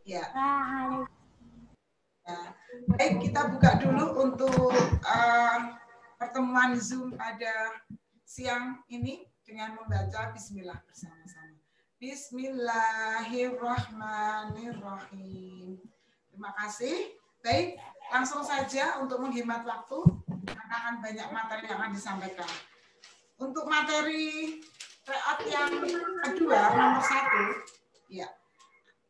Ya. Ya. Baik, kita buka dulu untuk pertemuan Zoom pada siang ini dengan membaca Bismillah bersama-sama. Bismillahirrahmanirrahim. Terima kasih. Baik, langsung saja untuk menghemat waktu, karena akan banyak materi yang akan disampaikan. Untuk materi reot yang kedua, nomor 1, ya.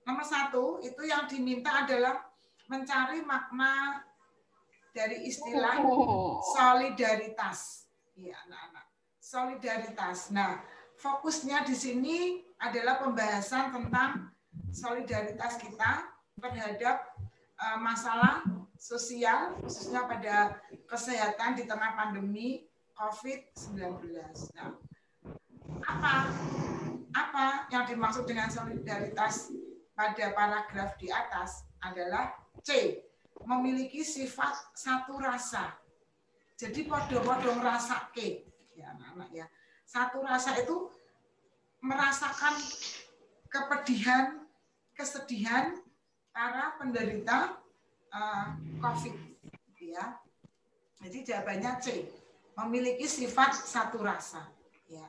Nomor 1 itu yang diminta adalah mencari makna dari istilah solidaritas. Iya, anak-anak. Solidaritas. Nah, fokusnya di sini adalah pembahasan tentang solidaritas kita terhadap masalah sosial, khususnya pada kesehatan di tengah pandemi COVID-19. Nah, apa yang dimaksud dengan solidaritas pada paragraf di atas adalah C, memiliki sifat satu rasa. Jadi podo-podo ngrasake, ya anak-anak ya. Satu rasa itu merasakan kepedihan, kesedihan para penderita COVID, ya. Jadi jawabannya C, memiliki sifat satu rasa, ya.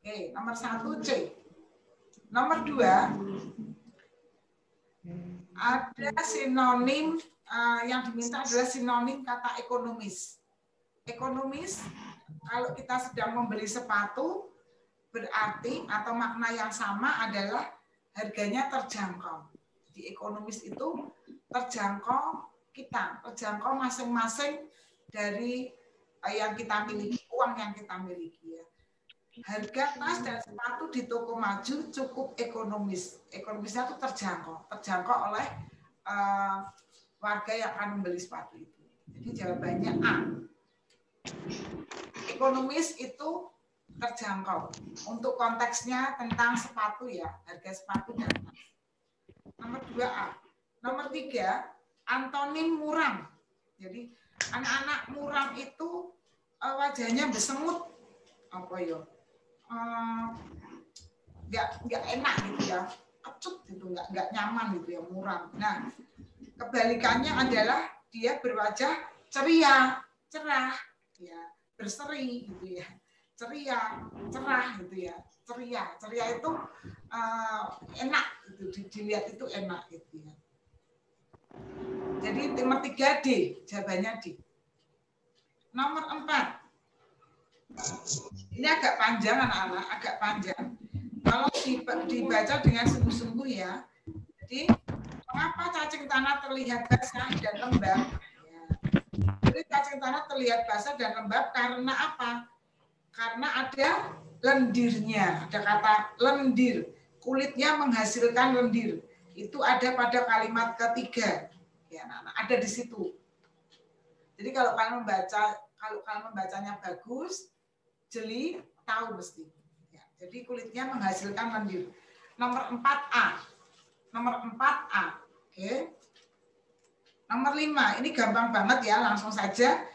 Oke, nomor 1 C. Nomor 2 ada sinonim yang diminta adalah sinonim kata ekonomis. Ekonomis, kalau kita sedang membeli sepatu, berarti atau makna yang sama adalah harganya terjangkau. Di ekonomis itu terjangkau kita, terjangkau masing-masing dari yang kita miliki, uang yang kita miliki ya. Harga tas dan sepatu di toko maju cukup ekonomis. Ekonomisnya itu terjangkau oleh warga yang akan membeli sepatu itu. Jadi jawabannya A. Ekonomis itu terjangkau. Untuk konteksnya tentang sepatu ya, harga sepatu dan tas. Nomor 2A. Nomor 3, antonim muram. Jadi anak-anak muram itu wajahnya bersemut. Apa ya? Nggak enak gitu ya, kecut gitu, nggak nyaman gitu ya, muram. Nah, kebalikannya adalah dia berwajah ceria, cerah, ya, berseri gitu ya, ceria, cerah gitu ya, ceria itu enak gitu, dilihat itu enak gitu ya. Jadi nomor 3 D, jawabannya D. Nomor 4. Ini agak panjang anak-anak, agak panjang. Kalau dibaca dengan sungguh-sungguh ya. Jadi, mengapa cacing tanah terlihat basah dan lembab? Ya. Jadi cacing tanah terlihat basah dan lembab karena apa? Karena ada lendirnya. Ada kata lendir. Kulitnya menghasilkan lendir. Itu ada pada kalimat ketiga. Ya, anak-anak, ada di situ. Jadi kalau kalian membacanya bagus, jeli, tahu mesti. Ya, jadi kulitnya menghasilkan lendir. Nomor 4A. Nomor 4A. Oke. Nomor 5. Ini gampang banget ya, langsung saja.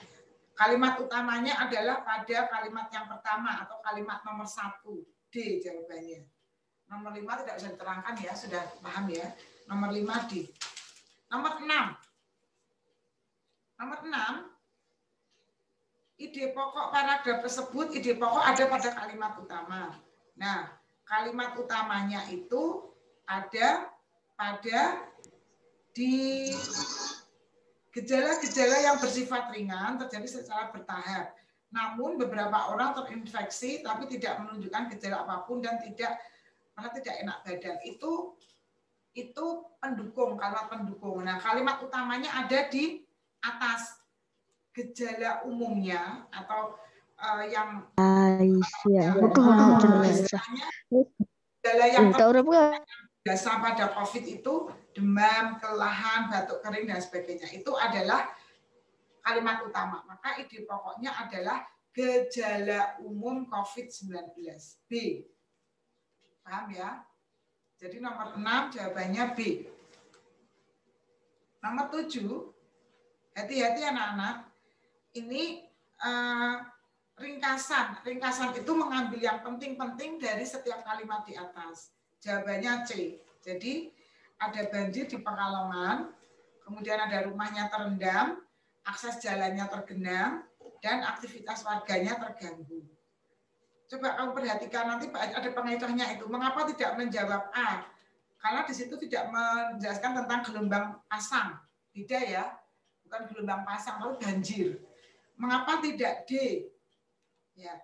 Kalimat utamanya adalah pada kalimat yang pertama atau kalimat nomor 1. D jawabannya. Nomor 5 tidak bisa diterangkan ya, sudah paham ya. Nomor 5 D. Nomor 6. Nomor 6. Ide pokok paragraf tersebut, ide pokok ada pada kalimat utama. Nah, kalimat utamanya itu ada pada di gejala-gejala yang bersifat ringan terjadi secara bertahap. Namun beberapa orang terinfeksi tapi tidak menunjukkan gejala apapun dan tidak enak badan. Itu pendukung, kalimat pendukung. Nah, kalimat utamanya ada di atas. Gejala umumnya atau yang gejala yang biasa pada COVID itu demam, kelelahan, batuk kering dan sebagainya. Itu adalah kalimat utama. Maka ide pokoknya adalah gejala umum COVID-19. B. Paham ya? Jadi nomor 6 jawabannya B. Nomor 7, hati-hati anak-anak. Ini ringkasan. Ringkasan itu mengambil yang penting-penting dari setiap kalimat di atas. Jawabannya C. Jadi ada banjir di Pekalongan, kemudian ada rumahnya terendam, akses jalannya tergenang, dan aktivitas warganya terganggu. Coba kamu perhatikan nanti ada pengedahnya itu. Mengapa tidak menjawab A? Karena di situ tidak menjelaskan tentang gelombang pasang. Beda ya, bukan gelombang pasang, lalu banjir. Mengapa tidak D? Ya,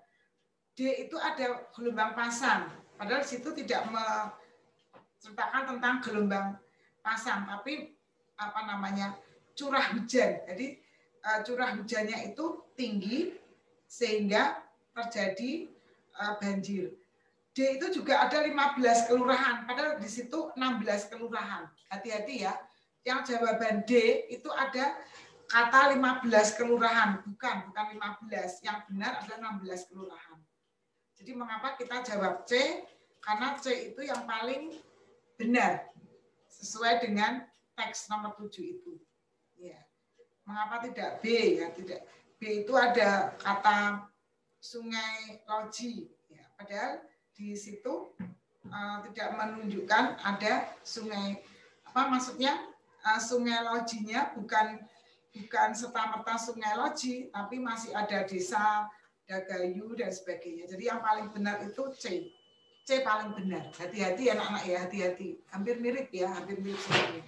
D itu ada gelombang pasang. Padahal di situ tidak menceritakan tentang gelombang pasang, tapi apa namanya curah hujan. Jadi curah hujannya itu tinggi sehingga terjadi banjir. D itu juga ada 15 kelurahan, padahal di situ 16 kelurahan. Hati-hati ya. Yang jawaban D itu ada kata 15 kelurahan, bukan 15. Yang benar adalah 16 kelurahan. Jadi mengapa kita jawab C? Karena C itu yang paling benar sesuai dengan teks nomor 7 itu. Ya. Mengapa tidak B? Ya, tidak. B itu ada kata Sungai Loji. Ya, padahal di situ tidak menunjukkan ada sungai, apa maksudnya sungai Lojinya bukan serta-merta Sungai Loji, tapi masih ada desa Dagayu dan sebagainya. Jadi yang paling benar itu C. C paling benar. Hati-hati anak-anak ya, hati-hati. Hampir mirip ya, hampir mirip semuanya.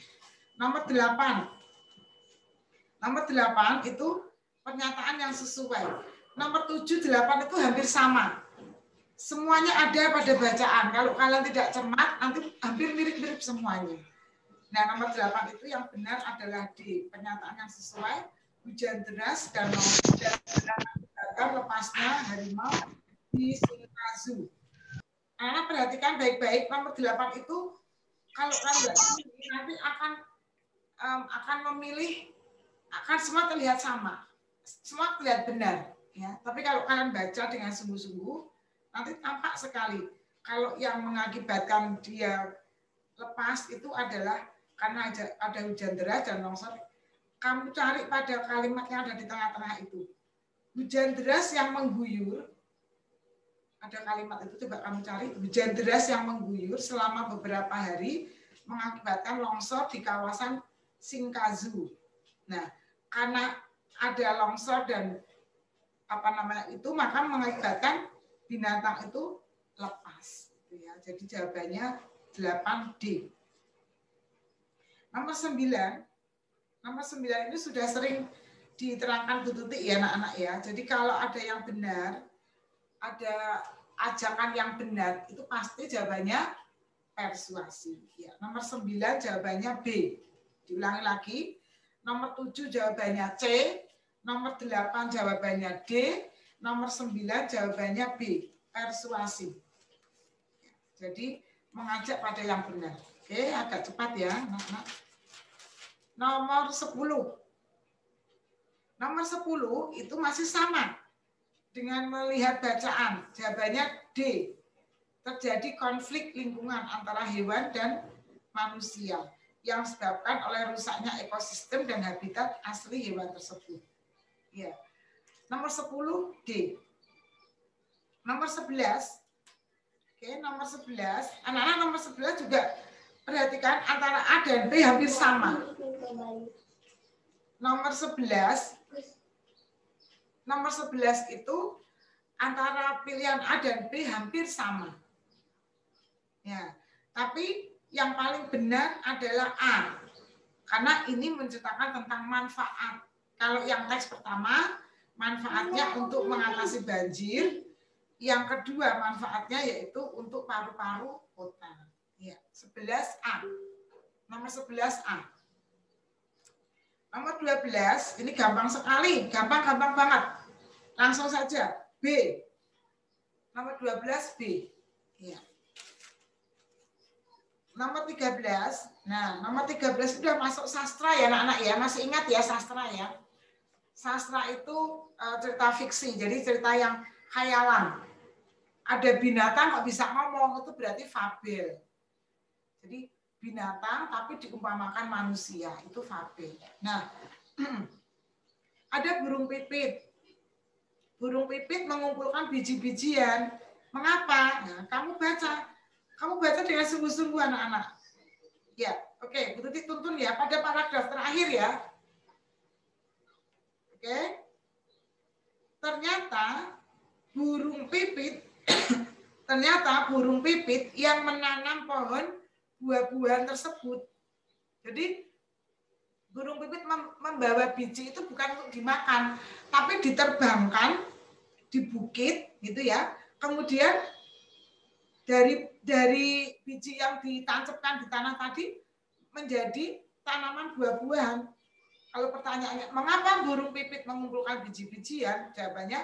Nomor 8. Nomor 8 itu pernyataan yang sesuai. Nomor 7, 8 itu hampir sama. Semuanya ada pada bacaan. Kalau kalian tidak cermat, nanti hampir mirip-mirip semuanya. Nah, nomor 8 itu yang benar adalah D. Pernyataan yang sesuai, hujan deras dan membakar lepasnya harimau di Singkazu. Anak perhatikan baik-baik, nomor 8 itu kalau kalian nanti akan memilih, akan semua terlihat sama. Semua terlihat benar. Ya. Tapi kalau kalian baca dengan sungguh-sungguh, nanti tampak sekali kalau yang mengakibatkan dia lepas itu adalah karena ada hujan deras dan longsor. Kamu cari pada kalimat yang ada di tengah-tengah itu. Hujan deras yang mengguyur, ada kalimat itu coba kamu cari. Hujan deras yang mengguyur selama beberapa hari mengakibatkan longsor di kawasan Singkazu. Nah, karena ada longsor dan apa namanya itu, maka mengakibatkan binatang itu lepas. Ya, jadi jawabannya 8D. Nomor 9 ini sudah sering diterangkan Bu Tuti ya anak-anak ya. Jadi kalau ada yang benar, ada ajakan yang benar, itu pasti jawabannya persuasi. Ya, nomor 9 jawabannya B. Diulangi lagi. Nomor 7 jawabannya C. Nomor 8 jawabannya D. Nomor 9 jawabannya B, persuasi. Jadi mengajak pada yang benar. Oke, agak cepat ya. Nomor 10. Nomor 10 itu masih sama dengan melihat bacaan. Jawabannya D. Terjadi konflik lingkungan antara hewan dan manusia yang disebabkan oleh rusaknya ekosistem dan habitat asli hewan tersebut. Ya. Nomor 10 D. Nomor 11. Oke, nomor 11. Anak-anak nomor 11 juga perhatikan antara A dan B hampir sama. Nomor 11. Nomor 11 itu antara pilihan A dan B hampir sama. Ya, tapi yang paling benar adalah A. Karena ini menceritakan tentang manfaat. Kalau yang teks pertama manfaatnya untuk mengatasi banjir. Yang kedua manfaatnya yaitu untuk paru-paru kota. Ya, 11A. Nomor 11A. Nomor 12, ini gampang sekali, gampang banget. Langsung saja, B. Nomor 12 B. Ya. Nomor 13. Nah, nomor 13 sudah masuk sastra ya anak-anak ya. Masih ingat ya sastra ya? Sastra itu cerita fiksi, jadi cerita yang khayalan. Ada binatang kok bisa ngomong, itu berarti fabel. Jadi binatang tapi diumpamakan manusia, itu fabel. Nah, ada burung pipit. Burung pipit mengumpulkan biji-bijian. Mengapa? Nah, kamu baca dengan sungguh-sungguh anak-anak. Ya, Oke, Bu Tuti tuntun ya pada paragraf terakhir ya. Oke. Ternyata burung pipit yang menanam pohon buah-buahan tersebut. Jadi burung pipit membawa biji itu bukan untuk dimakan, tapi diterbangkan di bukit gitu ya. Kemudian dari biji yang ditancapkan di tanah tadi menjadi tanaman buah-buahan. Kalau pertanyaannya, mengapa burung pipit mengumpulkan biji-bijian? Jawabannya,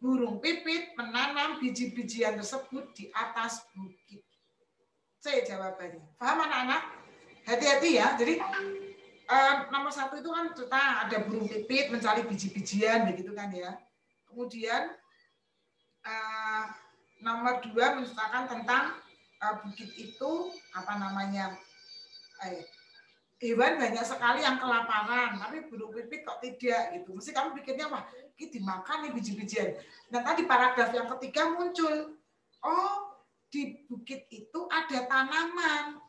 burung pipit menanam biji-bijian tersebut di atas bukit. C jawabannya. Paham anak-anak? Hati-hati ya. Jadi nomor 1 itu kan kita ada burung pipit mencari biji-bijian begitu kan ya. Kemudian nomor 2 menceritakan tentang bukit itu apa namanya? Hewan banyak sekali yang kelaparan, tapi burung pipit kok tidak gitu. Mesti kamu pikirnya wah, ini dimakan nih biji-bijian. Nah tadi paragraf yang ketiga muncul, oh di bukit itu ada tanaman.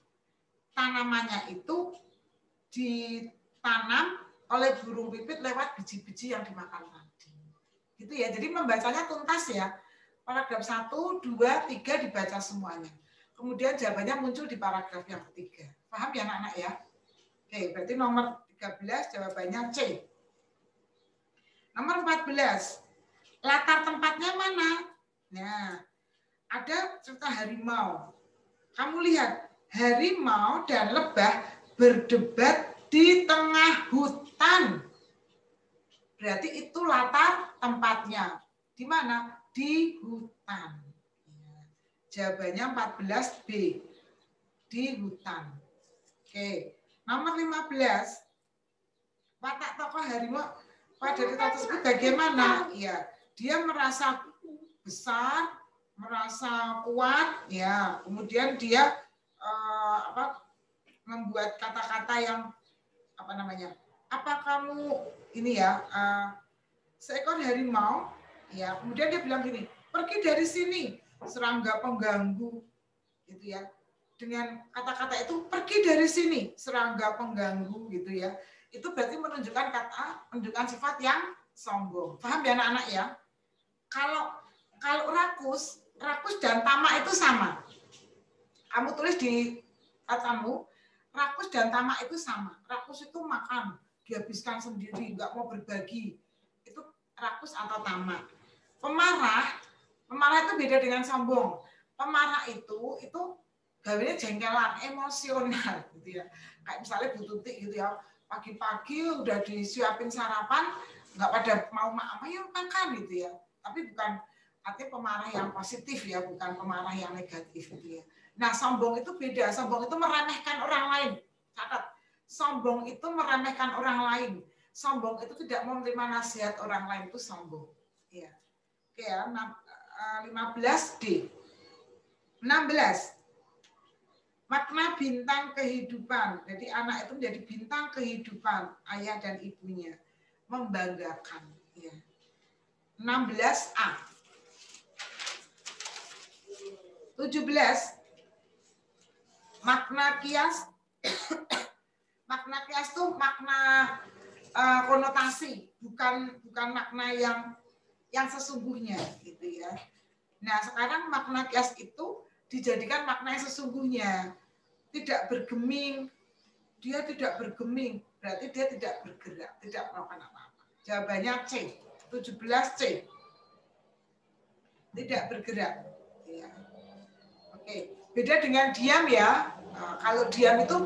Tanamannya itu ditanam oleh burung pipit lewat biji-biji yang dimakan tadi. Gitu ya. Jadi membacanya tuntas ya. Paragraf 1, 2, 3 dibaca semuanya. Kemudian jawabannya muncul di paragraf yang ketiga. Paham ya anak-anak ya? Oke, berarti nomor 13 jawabannya C. Nomor 14. Latar tempatnya mana? Nah, ada cerita harimau. Kamu lihat, harimau dan lebah berdebat di tengah hutan. Berarti itu latar tempatnya. Di mana? Di hutan. Jawabannya 14B. Di hutan. Oke. Nomor 15. Watak tokoh harimau pada cerita tersebut bagaimana? Ya, dia merasa besar, merasa kuat, ya. Kemudian dia membuat kata-kata yang apa namanya? Apa kamu ini ya? Seekor harimau, ya. Kemudian dia bilang gini, pergi dari sini, serangga pengganggu, gitu ya. Dengan kata-kata itu pergi dari sini, serangga pengganggu gitu ya. Itu berarti menunjukkan sifat yang sombong. Paham ya anak-anak ya? Kalau rakus dan tamak itu sama. Kamu tulis di katamu, rakus dan tamak itu sama. Rakus itu makan, dihabiskan sendiri, nggak mau berbagi. Itu rakus atau tamak. Pemarah itu beda dengan sombong. Pemarah itu gawanya jengkelan, emosional gitu ya. Kayak misalnya Bu Tuti gitu ya, pagi-pagi udah disiapin sarapan, nggak pada mau ayo makan gitu ya. Tapi bukan artinya pemarah yang positif ya, bukan pemarah yang negatif gitu ya. Nah, sombong itu beda. Sombong itu meremehkan orang lain. Catat, sombong itu meremehkan orang lain. Sombong itu tidak menerima nasihat orang lain, itu sombong. Ya. Oke ya, 15D. 16. Makna bintang kehidupan. Jadi anak itu menjadi bintang kehidupan ayah dan ibunya. Membanggakan. Ya. 16A. 17. Makna kias. Makna kias itu makna konotasi, bukan makna yang sesungguhnya gitu ya. Nah, sekarang makna kias itu dijadikan makna yang sesungguhnya. Tidak bergeming. Dia tidak bergeming. Berarti dia tidak bergerak. Tidak melakukan apa-apa. Jawabannya C. 17C. Tidak bergerak. Ya. Oke. Beda dengan diam ya. Nah, kalau diam itu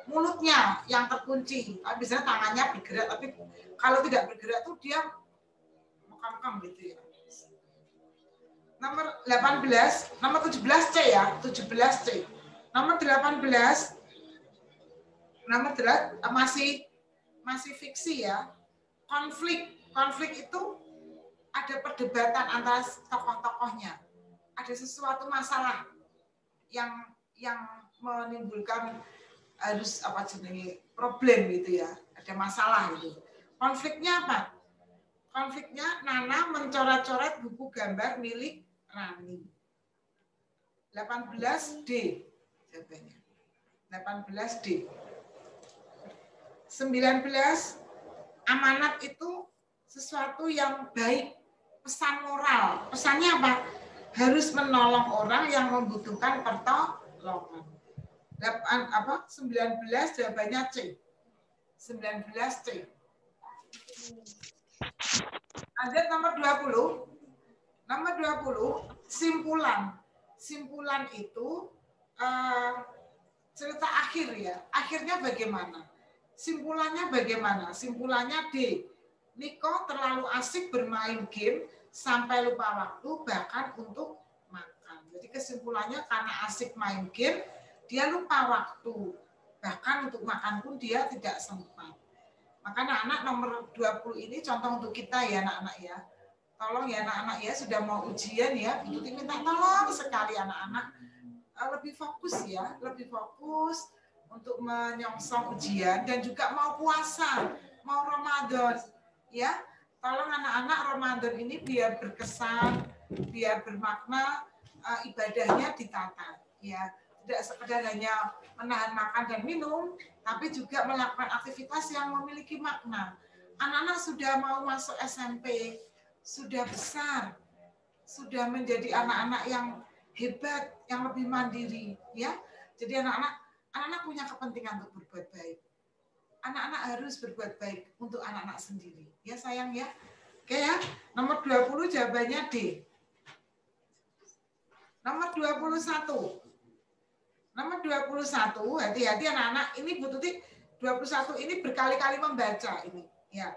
mulutnya yang terkunci. Biasanya tangannya bergerak. Tapi kalau tidak bergerak itu dia mekam-mekam gitu ya. Nomor 18, nomor 17C ya, 17C. Nomor 18 masih fiksi ya. Konflik itu ada perdebatan antara tokoh-tokohnya. Ada sesuatu masalah yang menimbulkan harus problem gitu ya. Ada masalah gitu. Konfliknya apa? Konfliknya Nana mencoret-coret buku gambar milik Rani. 18D jawabannya. 18D. 19, amanat itu sesuatu yang baik, pesan moral. Pesannya apa? Harus menolong orang yang membutuhkan pertolongan. 19 jawabannya C. 19C. Lanjut nomor 20. Nomor 20, simpulan. Simpulan itu cerita akhir ya. Akhirnya bagaimana? Simpulannya bagaimana? Simpulannya D. Niko terlalu asik bermain game sampai lupa waktu bahkan untuk makan. Jadi kesimpulannya karena asik main game, dia lupa waktu. Bahkan untuk makan pun dia tidak sempat. Maka anak-anak nomor 20 ini contoh untuk kita ya anak-anak ya. Tolong ya anak-anak ya, sudah mau ujian ya. Itu minta tolong sekali anak-anak lebih fokus ya, lebih fokus untuk menyongsong ujian dan juga mau puasa, mau Ramadan. Ya, tolong anak-anak Ramadan ini biar berkesan, biar bermakna, ibadahnya ditata. Ya, tidak sekedar hanya menahan makan dan minum, tapi juga melakukan aktivitas yang memiliki makna. Anak-anak sudah mau masuk SMP, sudah besar, sudah menjadi anak-anak yang hebat, yang lebih mandiri. Ya, jadi anak-anak punya kepentingan untuk berbuat baik. Anak-anak harus berbuat baik untuk anak-anak sendiri. Ya sayang ya. Oke ya. Nomor 20 jawabannya D. Nomor 21. Nomor 21, hati-hati anak-anak. Ini Bu Tuti 21 ini berkali-kali membaca ini. Ya.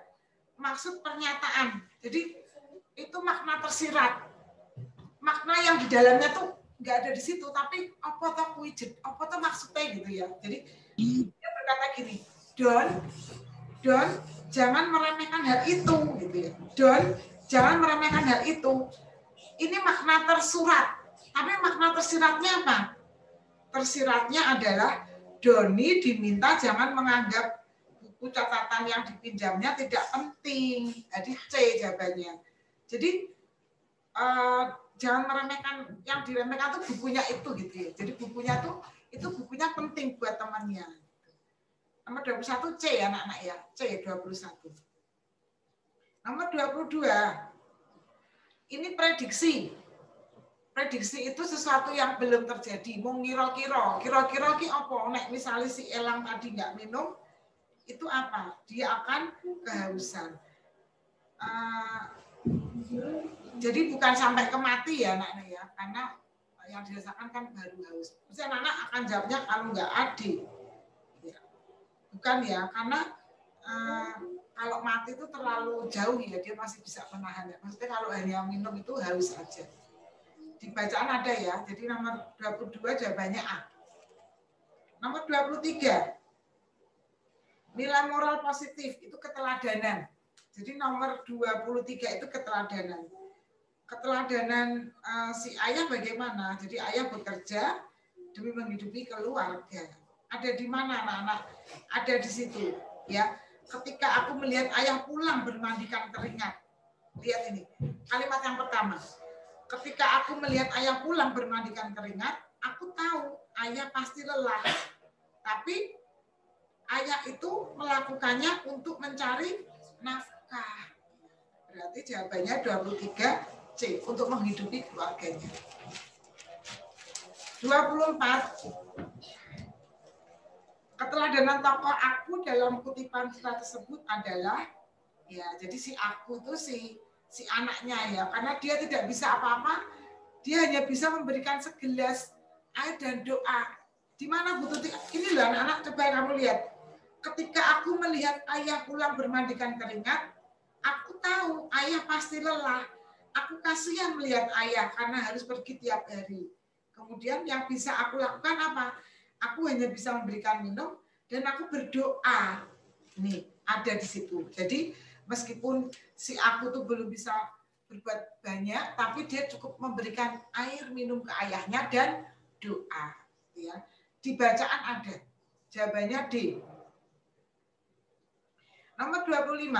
Maksud pernyataan. Jadi itu makna tersirat. Makna yang di dalamnya tuh nggak ada di situ, tapi apa tuh widget, apa tuh maksudnya gitu ya. Jadi dia berkata gini, Don, jangan meremehkan hal itu, gitu ya. Don, jangan meremehkan hal itu. Ini makna tersurat. Tapi makna tersiratnya apa? Tersiratnya adalah Doni diminta jangan menganggap buku catatan yang dipinjamnya tidak penting. Jadi C jawabannya. Jadi jangan meremehkan, yang diremehkan tuh bukunya itu gitu ya. Jadi bukunya tuh itu bukunya penting buat temannya. Nomor 21 C ya anak-anak ya. C 21. Nomor 22. Ini prediksi. Prediksi itu sesuatu yang belum terjadi. Mau kira-kira ki apa? Nek misalnya si Elang tadi nggak minum, itu apa? Dia akan kehausan. Jadi bukan sampai ke mati ya anak-anak ya, karena yang dirasakan kan baru haus. Terus anak-anak akan jawabnya kalau nggak adil. Ya. Bukan ya, karena kalau mati itu terlalu jauh ya, dia masih bisa menahan. Maksudnya kalau hanya minum itu haus saja. Di bacaan ada ya, jadi nomor 22 jawabannya A. Nomor 23, nilai moral positif itu keteladanan. Jadi nomor 23 itu keteladanan. Keteladanan si ayah bagaimana? Jadi ayah bekerja demi menghidupi keluarga. Ada di mana anak-anak? Ada di situ. Ya, ketika aku melihat ayah pulang bermandikan keringat. Lihat ini, kalimat yang pertama. Ketika aku melihat ayah pulang bermandikan keringat, aku tahu ayah pasti lelah. Tapi ayah itu melakukannya untuk mencari nafkah. Berarti jawabannya 23C, untuk menghidupi keluarganya. 24. Keteladanan tokoh aku dalam kutipan surat tersebut adalah, ya jadi si aku itu si anaknya ya, karena dia tidak bisa apa-apa, dia hanya bisa memberikan segelas air dan doa. Di mana Bu Tuti? Ini loh anak-anak, coba kamu lihat. Ketika aku melihat ayah pulang bermandikan keringat, aku tahu ayah pasti lelah. Aku kasihan melihat ayah karena harus pergi tiap hari. Kemudian yang bisa aku lakukan apa? Aku hanya bisa memberikan minum dan aku berdoa. Nih, ada di situ. Jadi meskipun si aku tuh belum bisa berbuat banyak, tapi dia cukup memberikan air minum ke ayahnya dan doa. Ya. Di bacaan ada. Jawabannya D. Nomor 25.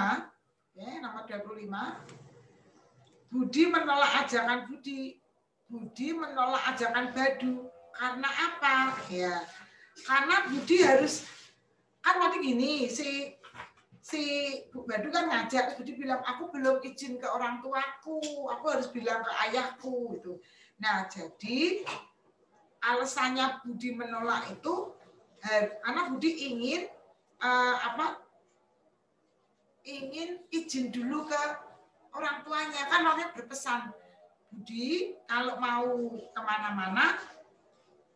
Ya, nomor 25. Budi menolak ajakan Budi menolak ajakan Badu. Karena apa? Ya. Karena Budi harus, kan tadi gini, si Bu Badu kan ngajak, Budi bilang, aku belum izin ke orang tuaku, aku harus bilang ke ayahku gitu. Nah, jadi alasannya Budi menolak itu karena Budi ingin ingin izin dulu ke orang tuanya, kan orangnya berpesan, Budi kalau mau kemana-mana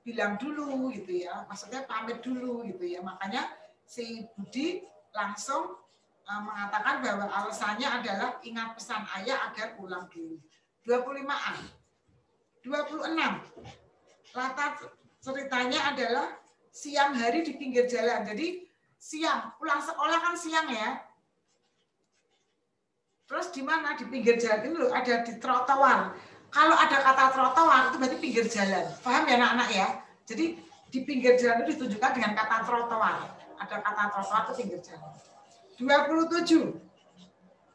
bilang dulu gitu ya, maksudnya pamit dulu gitu ya. Makanya si Budi langsung mengatakan bahwa alasannya adalah ingat pesan ayah agar pulang dulu. 25A. 26. Latar ceritanya adalah siang hari di pinggir jalan. Jadi siang, pulang sekolah kan siang ya. Terus di mana? Di pinggir jalan itu ada di trotoar. Kalau ada kata trotoar itu berarti pinggir jalan. Paham ya anak-anak ya? Jadi di pinggir jalan itu ditunjukkan dengan kata trotoar. Ada kata trotoar itu pinggir jalan. 27.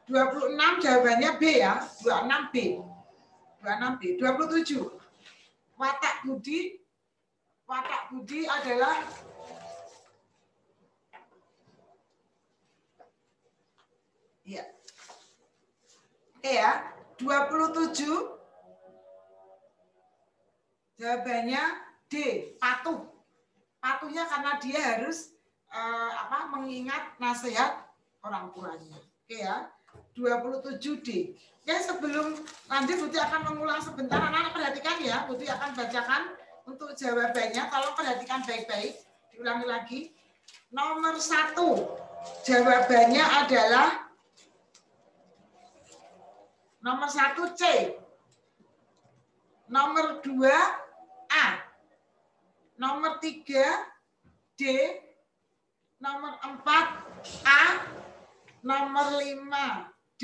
26 jawabannya B ya. 26B. 26B. 27. Watak budi adalah ya. Oke ya. 27 jawabannya D, patuh. Patuhnya karena dia harus mengingat nasihat orang tuanya. Oke ya. 27D. Oke, sebelum lanjut Budi akan mengulang sebentar, anak-anak perhatikan ya. Budi akan bacakan untuk jawabannya. Tolong perhatikan baik-baik. Diulangi lagi. Nomor 1 jawabannya adalah nomor 1 C. Nomor 2 A. Nomor 3 D. Nomor 4 A. Nomor 5 D.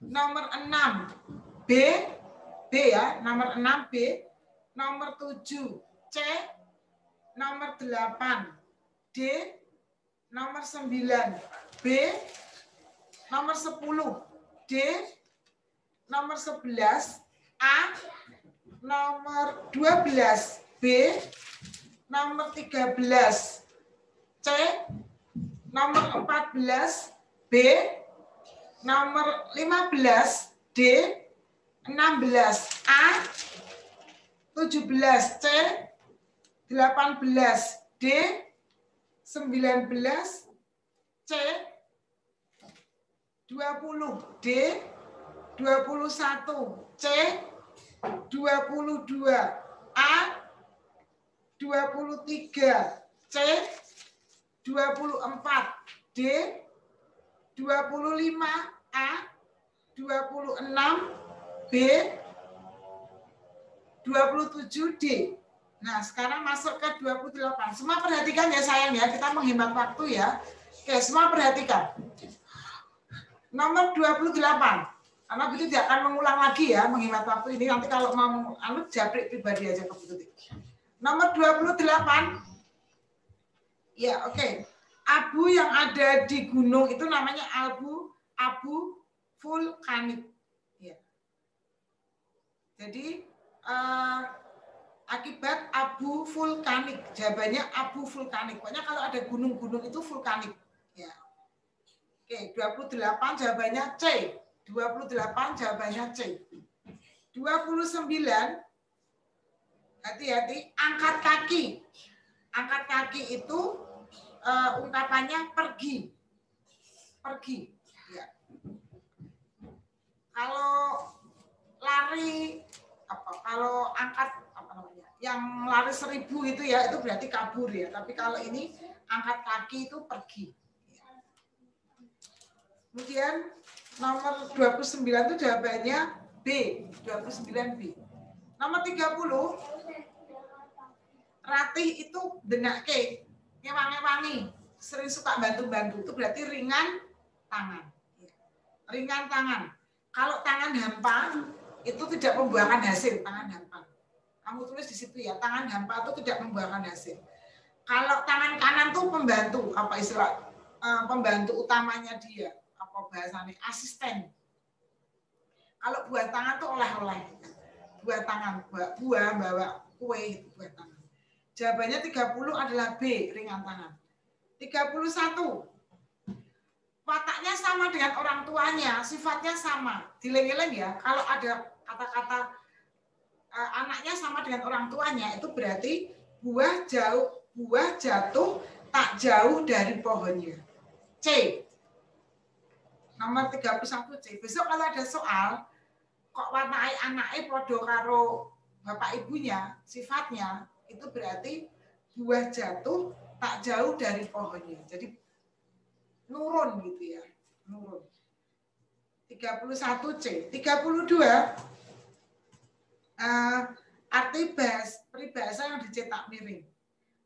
Nomor 6 B. B ya, nomor 6 B. Nomor 7 C. Nomor 8 D. Nomor 9 B. Nomor 10 D. Nomor 11 A. Nomor 12 B. Nomor 13 C. Nomor 14 B. Nomor 15 D. 16 A. 17 C. 18 D. 19 C. 20 D. 21 C. 22 A. 23 C. 24 D. 25 A. 26 B. 27 D. Nah, sekarang masuk ke 28. Semua perhatikan ya sayang ya, kita menghemat waktu ya. Oke, semua perhatikan. Nomor 28. Karena Budi tidak akan mengulang lagi ya, menghemat waktu ini. Nanti kalau mau japrik pribadi aja ke Budi. Nomor 28. Ya, oke. Abu yang ada di gunung itu namanya abu vulkanik. Ya. Jadi akibat abu vulkanik, jawabannya abu vulkanik. Pokoknya kalau ada gunung-gunung itu vulkanik. Ya. Oke, 28 jawabannya C. 28 jawabannya C. 29 hati-hati, angkat kaki. Angkat kaki itu ungkapannya pergi. Pergi. Ya. Kalau lari kalau angkat yang lari 1000 itu ya itu berarti kabur ya. Tapi kalau ini angkat kaki itu pergi. Kemudian nomor 29 itu jawabannya B, 29B. Nomor 30 Ratih itu denake, ngewangi-wangi, sering suka bantu-bantu, itu berarti ringan tangan. Ringan tangan. Kalau tangan hampa itu tidak membuahkan hasil, tangan hampa. Kamu tulis di situ ya, tangan hampa itu tidak membuahkan hasil. Kalau tangan kanan tuh pembantu, apa istilah pembantu utamanya dia, apa bahasanya, asisten. Kalau buah tangan tuh oleh-oleh. Buah tangan, buah bawa kue itu buah tangan. Jawabannya 30 adalah B, ringan tangan. 31. Wataknya sama dengan orang tuanya, sifatnya sama. Dileng-eleng ya, kalau ada kata-kata anaknya sama dengan orang tuanya, itu berarti buah jatuh tak jauh dari pohonnya. C. Nomor 31 C. Besok kalau ada soal, kok watai anaknya podo karo bapak ibunya, sifatnya, itu berarti buah jatuh tak jauh dari pohonnya. Jadi nurun gitu ya, nurun. 31 C. 32 arti peribahasa yang dicetak miring.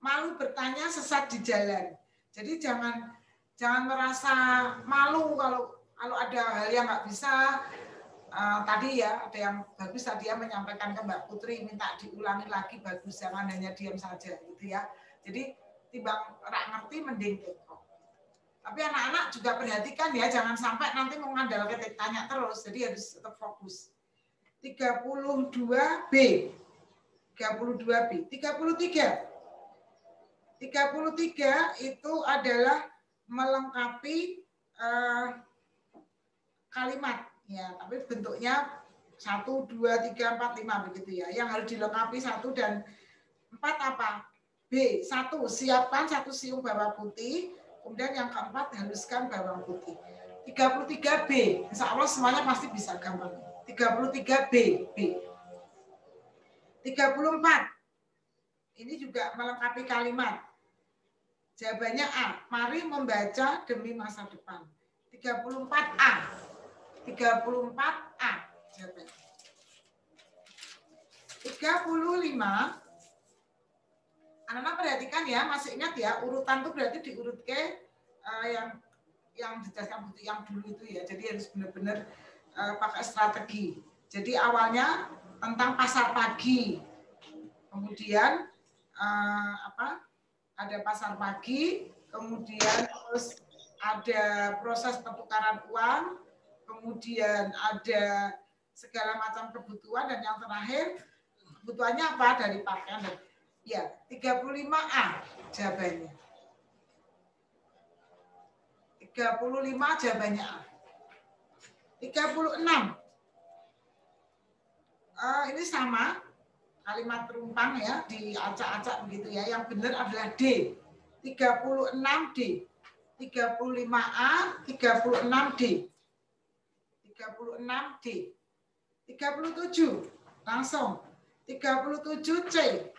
Malu bertanya, sesat di jalan. Jadi jangan merasa malu kalau ada hal yang nggak bisa. Tadi ya ada yang bagus tadi ya menyampaikan ke Mbak Putri, minta diulangi lagi, bagus, jangan hanya diam saja gitu ya. Jadi timbang rak ngerti mending teko. Tapi anak-anak juga perhatikan ya, jangan sampai nanti mengandalkan tanya terus, jadi harus tetap fokus. 32B. 32B. 33 itu adalah melengkapi kalimat ya, tapi bentuknya 1, 2, 3, 4, 5 begitu ya. Yang harus dilengkapi 1 dan 4 apa? B. 1. Siapkan 1 siung bawang putih. Kemudian yang keempat, haluskan bawang putih. 33B. Insya Allah semuanya pasti bisa gampang. 33B. B. 34. Ini juga melengkapi kalimat. Jawabannya A. Mari membaca demi masa depan. 34A. 34A. Jawabannya. 35. Anak-anak perhatikan ya, masih ingat ya, urutan itu berarti diurut ke yang dijelaskan yang dulu itu ya. Jadi harus benar-benar pakai strategi. Jadi awalnya tentang pasar pagi. Kemudian ada pasar pagi, kemudian terus ada proses pertukaran uang, kemudian ada segala macam kebutuhan, dan yang terakhir kebutuhannya apa dari pakaian. Ya, 35A jawabannya. 35 jawabannya A. 36. Ini sama kalimat perumpang ya, diacak-acak begitu ya. Yang benar adalah D. 36D. 35A, 36D. 36D. 37. Langsung. 37C.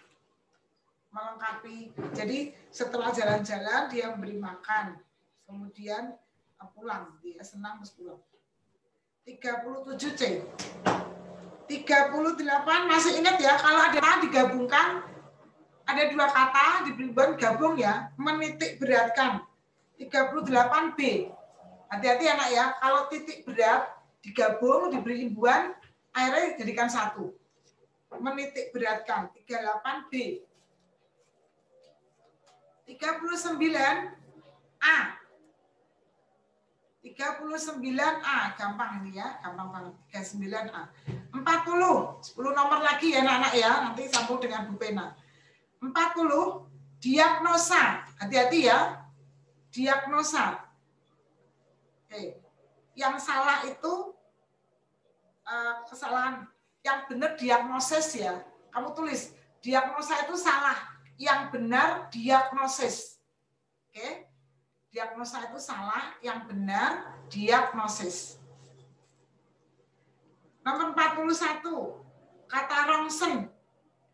Melengkapi. Jadi setelah jalan-jalan dia memberi makan. Kemudian pulang. Dia senang terus pulang. 37C. 38 masih ingat ya, kalau ada digabungkan, ada dua kata diberi gabung ya, menitik beratkan. 38B. Hati-hati anak ya, kalau titik berat digabung diberi imbuhan, akhirnya jadikan satu. Menitik beratkan. 38B. 39A. 39A, gampang ini ya, gampang banget. 39A. 40, 10 nomor lagi ya anak-anak ya, nanti sambung dengan Bu Pena. 40, diagnosa. Hati-hati ya, diagnosa. Oke. Yang salah itu kesalahan, yang benar diagnosis ya. Kamu tulis, diagnosa itu salah. Yang benar diagnosis. Oke. Diagnosa itu salah, yang benar diagnosis. Nomor 41, kata rongsen.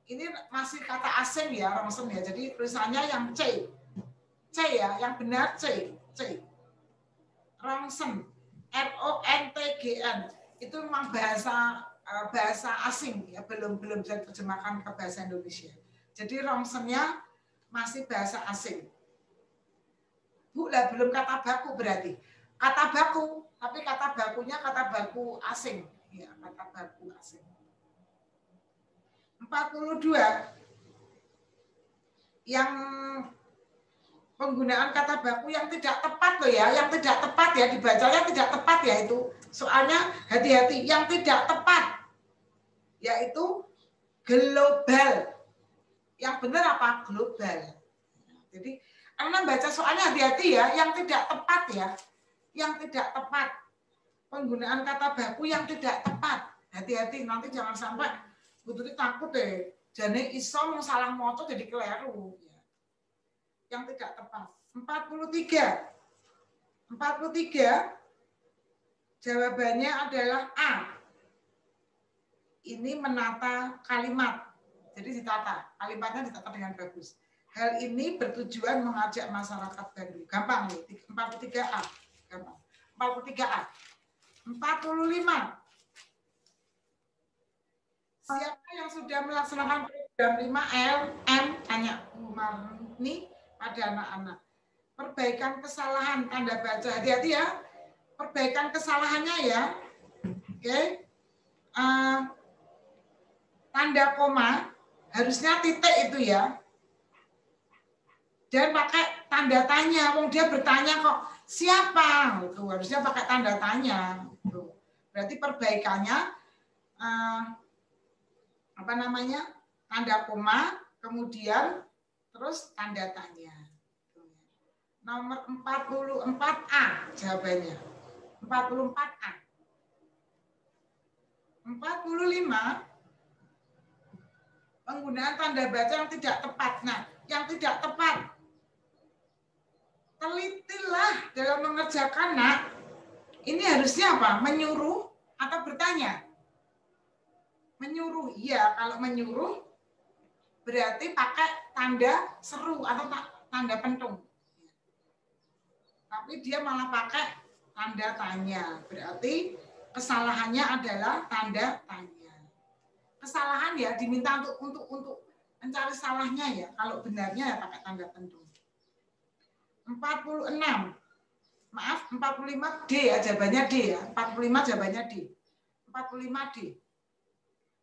Ini masih kata asing ya, rongsen ya. Jadi tulisannya yang C. C ya, yang benar C. C. Rongsen. RONTGN. Itu memang bahasa asing ya, belum bisa diterjemahkan ke bahasa Indonesia. Jadi rongsennya masih bahasa asing. Bu lah, belum kata baku berarti. Kata baku, tapi kata bakunya kata baku asing. Ya, kata baku asing. 42. Yang penggunaan kata baku yang tidak tepat loh ya, yang tidak tepat ya, dibacanya tidak tepat ya itu. Soalnya hati-hati, yang tidak tepat yaitu global. Yang benar apa? Global. Jadi karena baca soalnya hati-hati ya, yang tidak tepat ya. Yang tidak tepat. Penggunaan kata baku yang tidak tepat. Hati-hati, nanti jangan sampai Bu Tuti takut deh. Jadi iso salah moco jadi keliru. Yang tidak tepat. 43. 43 jawabannya adalah A. Ini menata kalimat. Jadi ditata. Kalimatnya ditata dengan bagus. Hal ini bertujuan mengajak masyarakat Bandung. Gampang nih. 43A. Gampang. 43A. 45. Siapa yang sudah melaksanakan program 5L, M, tanya Umar ini pada anak-anak. Perbaikan kesalahan tanda baca. Hati-hati ya. Perbaikan kesalahannya ya. Oke. Tanda koma harusnya titik itu ya. Dan pakai tanda tanya. Wong dia bertanya kok siapa? Itu harusnya pakai tanda tanya. Tuh. Berarti perbaikannya apa namanya? Tanda koma, kemudian terus tanda tanya. Nomor 44A jawabannya. 44A. 45 penggunaan tanda baca yang tidak tepat. Nah, yang tidak tepat. Telitilah dalam mengerjakan, nak. Ini harusnya apa? Menyuruh atau bertanya? Menyuruh. Iya, kalau menyuruh berarti pakai tanda seru atau tanda pentung. Tapi dia malah pakai tanda tanya. Berarti kesalahannya adalah tanda tanya. Kesalahan ya diminta untuk mencari salahnya ya. Kalau benarnya ya pakai tanda pentung. 46. Maaf, 45D ya, jawabannya D ya. 45 jawabannya D. 45D.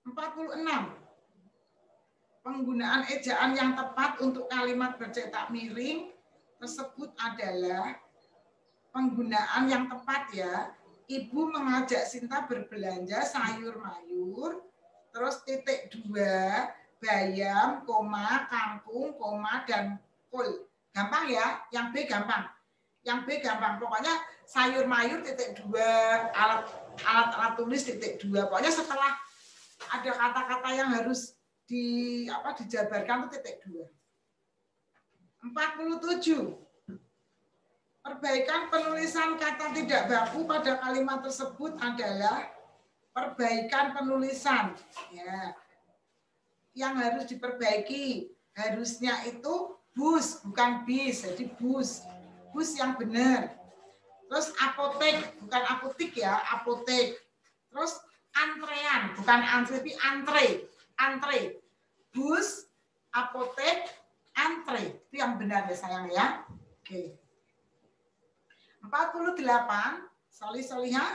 46. Penggunaan ejaan yang tepat untuk kalimat bercetak miring tersebut adalah penggunaan yang tepat ya. Ibu mengajak Sinta berbelanja sayur mayur, terus titik 2, bayam, koma, kangkung, koma, dan kol. Gampang ya, yang B gampang. Yang B gampang, pokoknya sayur mayur titik 2, alat tulis titik 2. Pokoknya setelah ada kata-kata yang harus dijabarkan itu titik 2. 47. Perbaikan penulisan kata tidak baku pada kalimat tersebut adalah perbaikan penulisan. Ya. Yang harus diperbaiki harusnya itu bus, bukan bis. Jadi bus. Bus yang benar. Terus apotek, bukan apotik ya, apotek. Terus antrean, bukan antri, tapi antre. Antre. Bus, apotek, antre. Itu yang benar ya sayang ya. Oke. 48, Solihah.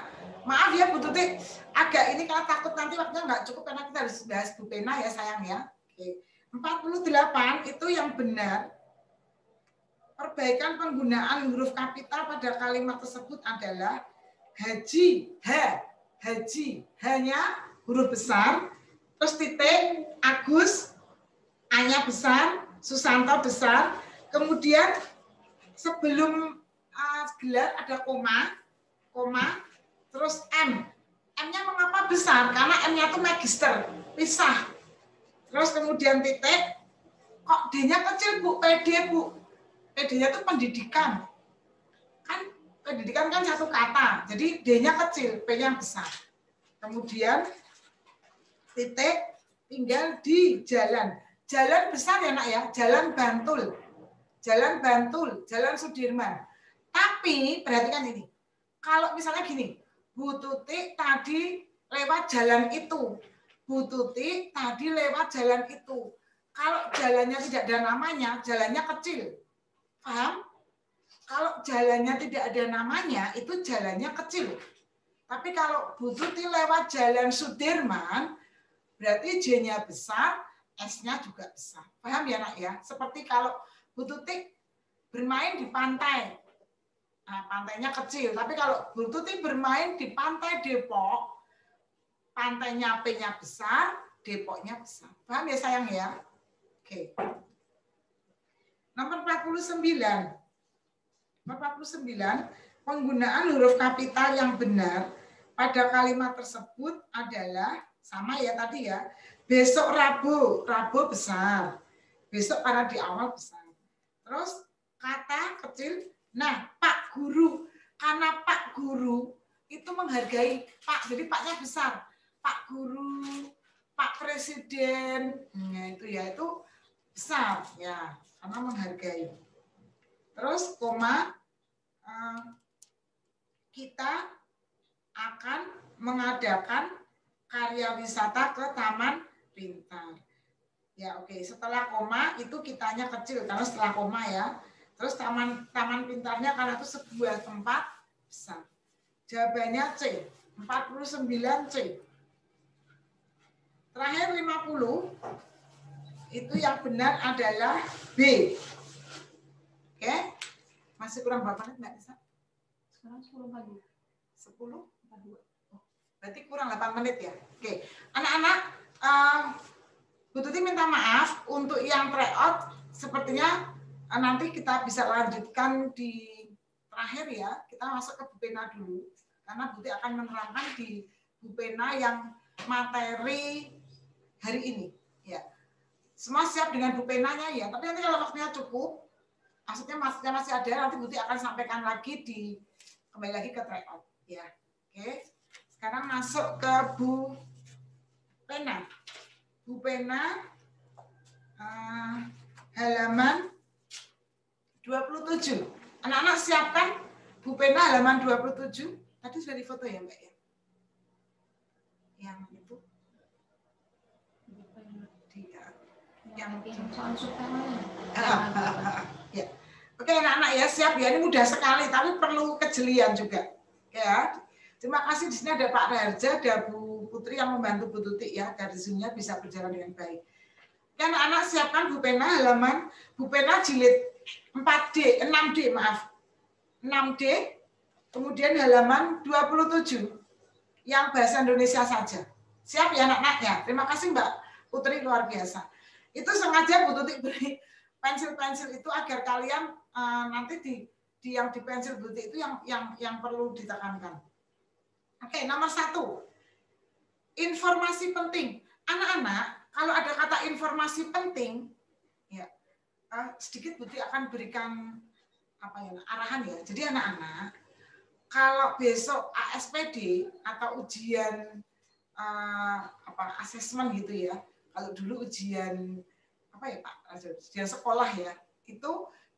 Maaf ya Bu Tuti, agak ini kalau takut nanti waktunya nggak cukup karena kita harus bahas Bu Pena ya sayang ya. Oke. 48 itu yang benar. Perbaikan penggunaan huruf kapital pada kalimat tersebut adalah haji, haji, hanya huruf besar, terus titik, Agus, A-nya besar, Susanto besar, kemudian sebelum gelar ada koma, terus M. M-nya mengapa besar? Karena M-nya itu magister, pisah. Terus kemudian titik, kok D-nya kecil Bu? PD Bu. PD-nya itu pendidikan. Kan pendidikan kan satu kata, jadi D-nya kecil, P-nya besar. Kemudian titik, tinggal di jalan. Jalan besar ya nak ya, Jalan Bantul. Jalan Bantul, Jalan Sudirman. Tapi perhatikan ini, kalau misalnya gini, Bu Tuti tadi lewat jalan itu, Bu Tuti tadi lewat jalan itu. Kalau jalannya tidak ada namanya, jalannya kecil, paham? Kalau jalannya tidak ada namanya, itu jalannya kecil. Tapi kalau Bu Tuti lewat Jalan Sudirman, berarti J-nya besar, S-nya juga besar. Paham ya nak ya? Seperti kalau Bu Tuti bermain di pantai. Nah, pantainya kecil, tapi kalau Bu Tuti bermain di pantai Depok, pantainya P-nya besar, Depoknya besar. Paham ya sayang ya? Oke. Nomor 49. Nomor 49, penggunaan huruf kapital yang benar pada kalimat tersebut adalah sama ya tadi ya. Besok Rabu, Rabu besar. Besok karena di awal besar. Terus kata kecil. Nah, Pak Guru. Karena Pak Guru itu menghargai Pak. Jadi Paknya besar. Pak Guru, Pak Presiden. Nah, itu ya, itu besar ya. Karena menghargai. Terus koma, kita akan mengadakan karya wisata ke Taman Pintar. Ya oke, setelah koma itu kitanya kecil karena setelah koma ya. Terus taman pintarnya karena itu sebuah tempat besar. Jawabannya C, 49 C. Terakhir 50, itu yang benar adalah B. Oke, masih kurang berapa menit Mbak Nisa? Sekarang 10:42. 10:42. Berarti kurang 8 menit ya. Oke, anak-anak, Bu Tuti minta maaf untuk yang tryout. Sepertinya nanti kita bisa lanjutkan di terakhir ya. Kita masuk ke Bu Pena dulu, karena Bu Tuti akan menerangkan di Bu Pena yang materi hari ini. Ya, semua siap dengan Bu Penanya ya. Tapi nanti kalau waktunya cukup, maksudnya masih ada, nanti Bu Tuti akan sampaikan lagi kembali lagi ke tryout. Ya, oke. Sekarang masuk ke Bu Pena. Bu Pena halaman 27. Anak-anak siapkan Bu Pena halaman 27. Tadi sudah difoto ya Mbak ya? Yang itu? Yang soal supaya ya. Oke anak-anak ya, siap ya. Ini mudah sekali, tapi perlu kejelian juga. Ya. Terima kasih, di sini ada Pak Raharja, ada Bu Putri yang membantu Bu Tuti ya, dari Zoom-nya bisa berjalan dengan baik. Oke anak-anak, siapkan Bu Pena halaman, Bu Pena jilid 4D, 6D maaf. 6D, kemudian halaman 27 yang bahasa Indonesia saja. Siap ya anak-anak ya. Terima kasih Mbak Putri, luar biasa. Itu sengaja Bu Tuti beri pensil-pensil itu agar kalian nanti di yang di pensil Bu Tuti itu yang perlu ditekankan. Oke, nomor 1. Informasi penting. Anak-anak, kalau ada kata informasi penting, ya sedikit Bu Tuti akan berikan arahan ya. Jadi anak-anak, kalau besok ASPD atau ujian asesmen gitu ya. Kalau dulu ujian ujian sekolah ya, itu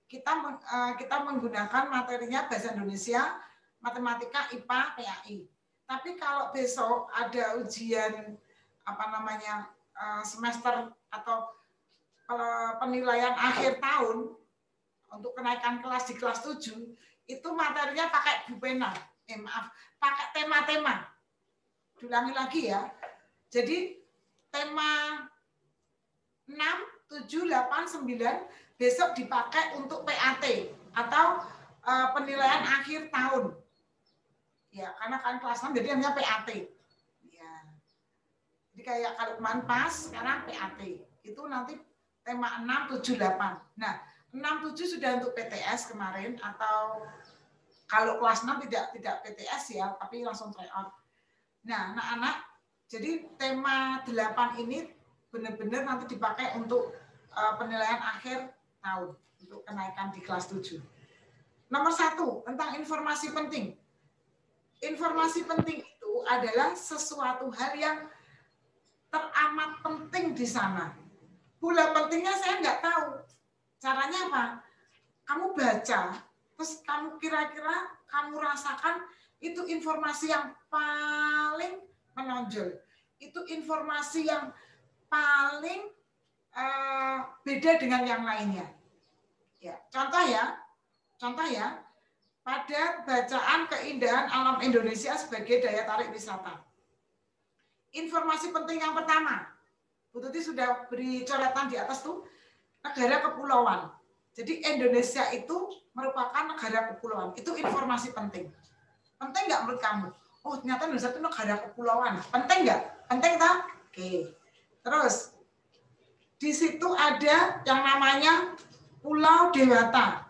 kita menggunakan materinya bahasa Indonesia, matematika, IPA, PAI. Tapi kalau besok ada ujian semester atau penilaian akhir tahun untuk kenaikan kelas di kelas 7, itu materinya pakai Bu Pena. Pakai tema-tema. Diulangi lagi ya. Jadi tema 6, 7, 8, 9 besok dipakai untuk PAT atau penilaian akhir tahun. Ya, karena kan kelas 6 jadi namanya PAT. Ya. Jadi kayak kalau kemarin PAS, sekarang PAT. Itu nanti tema 6, 7, 8. Nah, 6, 7 sudah untuk PTS kemarin, atau kalau kelas 6 tidak PTS ya, tapi langsung tryout. Nah, anak-anak, jadi tema 8 ini benar-benar nanti dipakai untuk penilaian akhir tahun, untuk kenaikan di kelas 7. Nomor 1, tentang informasi penting. Informasi penting itu adalah sesuatu hal yang teramat penting di sana. Pula pentingnya saya nggak tahu. Caranya apa? Kamu baca, terus kamu kira-kira kamu rasakan itu informasi yang paling menonjol. Itu informasi yang paling beda dengan yang lainnya. Ya, contoh ya, pada bacaan keindahan alam Indonesia sebagai daya tarik wisata. Informasi penting yang pertama, Bu Tuti sudah beri coretan di atas tuh, negara kepulauan. Jadi Indonesia itu merupakan negara kepulauan. Itu informasi penting. Penting nggak menurut kamu? Oh, ternyata Indonesia itu negara kepulauan. Penting nggak? Penting tak? Oke. Terus, di situ ada yang namanya Pulau Dewata.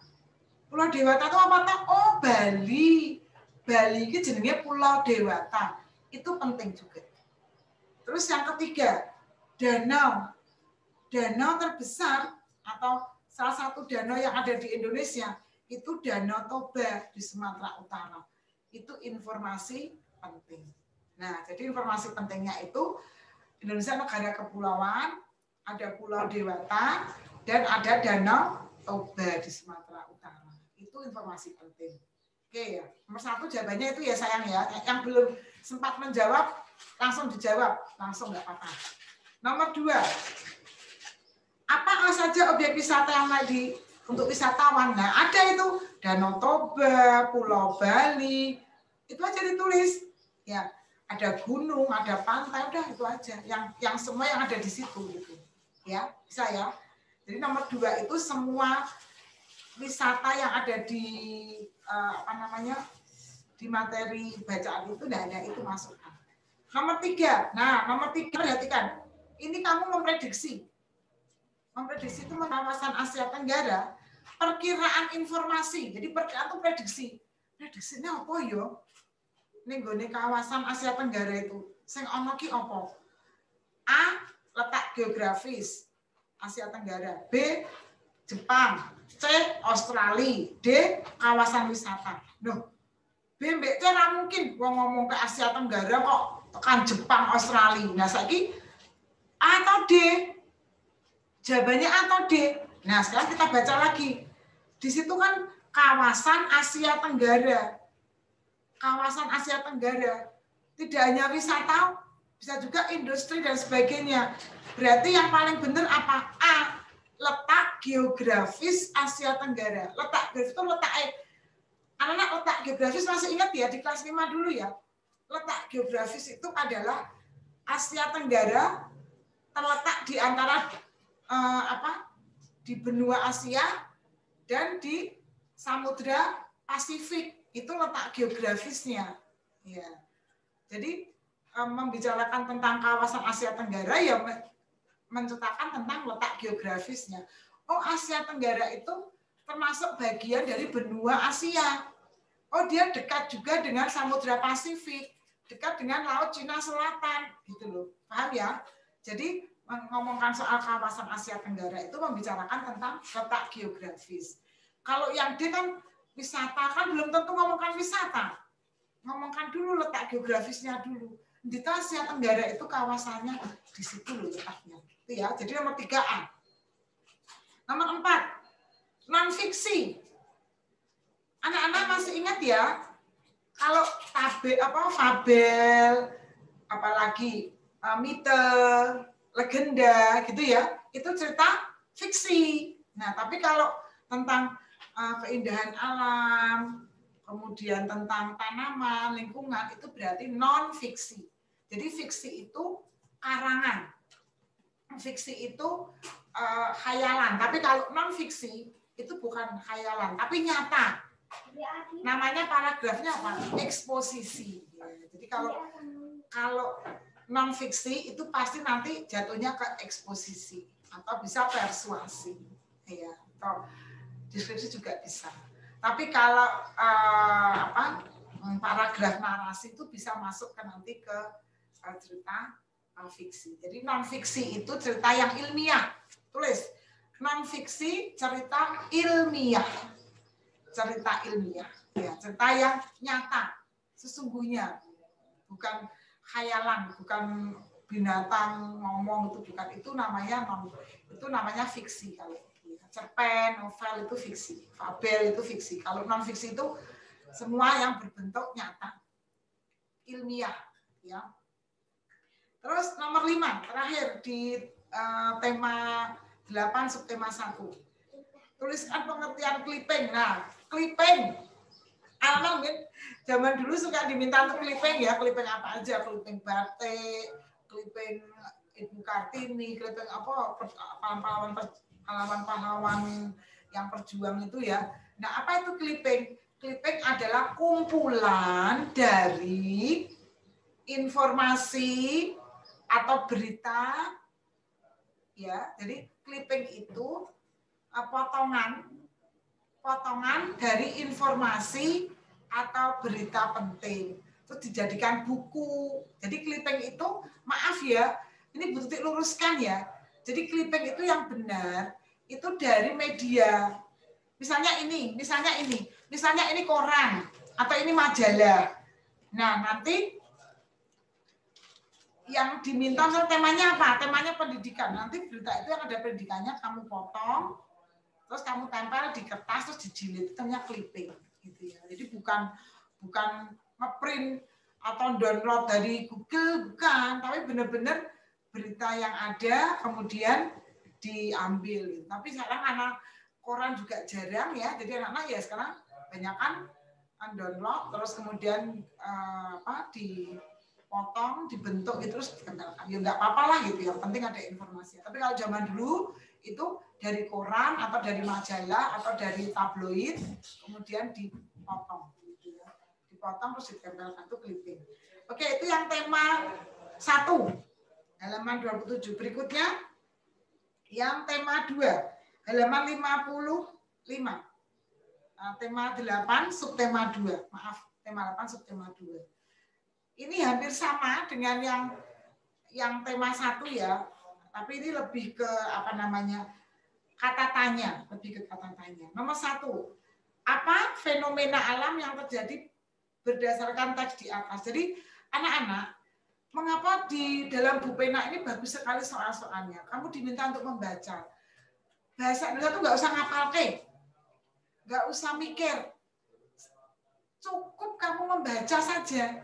Pulau Dewata itu apa toh? Oh, Bali. Bali ini jenenge Pulau Dewata. Itu penting juga. Terus yang ketiga, danau. Danau terbesar atau salah satu danau yang ada di Indonesia itu Danau Toba di Sumatera Utara. Itu informasi penting. Nah, jadi informasi pentingnya itu Indonesia negara kepulauan, ada Pulau Dewata, dan ada Danau Toba di Sumatera Utara. Itu informasi penting. Oke ya, nomor 1 jawabannya itu ya sayang ya. Yang belum sempat menjawab, langsung dijawab. Langsung nggak apa-apa. Nomor 2, apa saja objek wisata yang tadi untuk wisatawan? Nah, ada itu Danau Toba, Pulau Bali, itu aja ditulis. Ya, ada gunung, ada pantai, udah itu aja. Yang semua yang ada di situ gitu. Ya, bisa ya. Jadi nomor 2 itu semua wisata yang ada di di materi bacaan itu, nah hanya itu masukkan. Nomor 3, nah nomor 3 perhatikan. Ini kamu memprediksi itu kawasan Asia Tenggara, perkiraan informasi. Jadi perkiraan itu prediksi. Prediksinya apa yo? Ning gone kawasan Asia Tenggara itu sing ana ki apa? A, letak geografis Asia Tenggara. B, Jepang. C, Australia. D, kawasan wisata. Loh, B, C ora mungkin wong ngomong ke Asia Tenggara kok tekan Jepang, Australia. Nah, saiki A atau D? Jawabannya A atau D? Nah, sekarang kita baca lagi. Di situ kan kawasan Asia Tenggara. Kawasan Asia Tenggara. Tidak hanya wisata, bisa juga industri dan sebagainya. Berarti yang paling benar apa? A, letak geografis Asia Tenggara. Letak geografis itu anak-anak letak geografis masih ingat ya di kelas 5 dulu ya. Letak geografis itu adalah Asia Tenggara terletak di antara di benua Asia dan di Samudra Pasifik. Itu letak geografisnya. Ya. Jadi membicarakan tentang kawasan Asia Tenggara ya menceritakan tentang letak geografisnya. Oh, Asia Tenggara itu termasuk bagian dari benua Asia. Oh, dia dekat juga dengan Samudra Pasifik, dekat dengan Laut Cina Selatan, gitu loh. Paham ya? Jadi mengomongkan soal kawasan Asia Tenggara itu membicarakan tentang letak geografis. Kalau yang D kan wisata, kan belum tentu ngomongkan wisata. Ngomongkan dulu letak geografisnya dulu. Di Asia Tenggara itu kawasannya di situ loh letaknya. Itu ya. Jadi nomor 3A. Nomor 4, non-fiksi. Anak-anak masih ingat ya? Kalau fabel, apalagi mite, legenda gitu ya, itu cerita fiksi. Nah, tapi kalau tentang keindahan alam, kemudian tentang tanaman, lingkungan, itu berarti non-fiksi. Jadi fiksi itu karangan. Fiksi itu khayalan. Tapi kalau non-fiksi itu bukan khayalan, tapi nyata. Namanya paragrafnya apa? Eksposisi. Jadi kalau non-fiksi itu pasti nanti jatuhnya ke eksposisi atau bisa persuasi, ya, atau deskripsi juga bisa. Tapi kalau paragraf narasi itu bisa masuk ke nanti ke cerita fiksi. Jadi non-fiksi itu cerita yang ilmiah. Tulis non-fiksi cerita ilmiah, cerita ilmiah, ya, cerita yang nyata, sesungguhnya, bukan khayalan, bukan binatang ngomong, itu bukan, itu namanya fiksi. Kalau cerpen, novel itu fiksi, fabel itu fiksi. Kalau non fiksi itu semua yang berbentuk nyata, ilmiah, ya. Terus nomor 5 terakhir di tema 8 subtema 1. Tuliskan pengertian clipping. Nah, clipping. Alam kan zaman dulu suka diminta untuk clipping ya, clipping apa aja, clipping batik, clipping Ibu Kartini, clipping apa pahlawan-pahlawan yang perjuang itu ya. Nah, apa itu clipping? Clipping adalah kumpulan dari informasi atau berita ya. Jadi clipping itu potongan dari informasi atau berita penting. Terus dijadikan buku. Jadi clipping itu, maaf ya, ini Bu Tuti luruskan ya. Jadi clipping itu yang benar itu dari media. Misalnya ini koran atau ini majalah. Nah, nanti yang diminta misalnya temanya apa? Temanya pendidikan. Nanti berita itu yang ada pendidikannya kamu potong, terus kamu tempel di kertas, terus dijilid. Itu namanya clipping, gitu ya. Jadi bukan ngeprint atau download dari Google, bukan. Tapi benar-benar berita yang ada kemudian diambil. Tapi sekarang anak koran juga jarang ya. Jadi anak-anak ya sekarang banyak kan download, terus kemudian dipotong, dibentuk gitu, terus ditempelkan. Ya nggak apa-apa lah gitu. Yang penting ada informasi. Tapi kalau zaman dulu itu dari koran atau dari majalah atau dari tabloid, kemudian dipotong, gitu ya. Dipotong terus ditempelkan, itu clipping. Oke, itu yang tema 1, halaman 27. Berikutnya, yang tema 2, halaman 55. Tema 8, subtema 2. Maaf, tema 8, subtema 2. Ini hampir sama dengan yang tema 1 ya, tapi ini lebih ke kata tanya, lebih ke kata tanya. Nomor 1, apa fenomena alam yang terjadi berdasarkan teks di atas? Jadi anak-anak, mengapa di dalam Bu Pena ini bagus sekali soal-soalnya? Kamu diminta untuk membaca. Bahasa Indonesia itu nggak usah ngapalke, nggak usah mikir, cukup kamu membaca saja.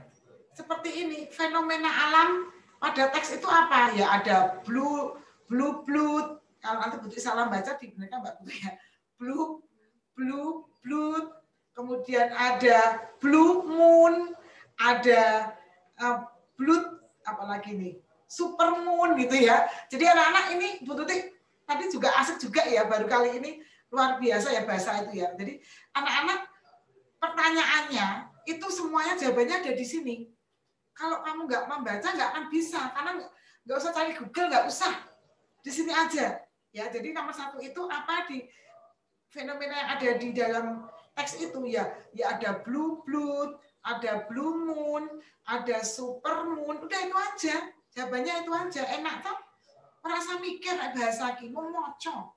Seperti ini, fenomena alam pada teks itu apa? Ya ada blue blood. Kalau nanti Putri salah baca digunakan Mbak Putri ya. Blue blood. Kemudian ada blue moon, ada blood, apalagi nih, super moon gitu ya. Jadi anak-anak ini Bu Tuti tadi juga asik juga ya, baru kali ini luar biasa ya bahasa itu ya. Jadi anak-anak pertanyaannya itu semuanya jawabannya ada di sini. Kalau kamu nggak membaca nggak akan bisa, karena nggak usah cari Google, nggak usah, di sini aja ya. Jadi nomor 1 itu apa di fenomena yang ada di dalam teks itu ya ada blue blood, ada blue moon, ada super moon, udah itu aja, jawabannya itu aja, enak toh, merasa mikir bahasa ki moco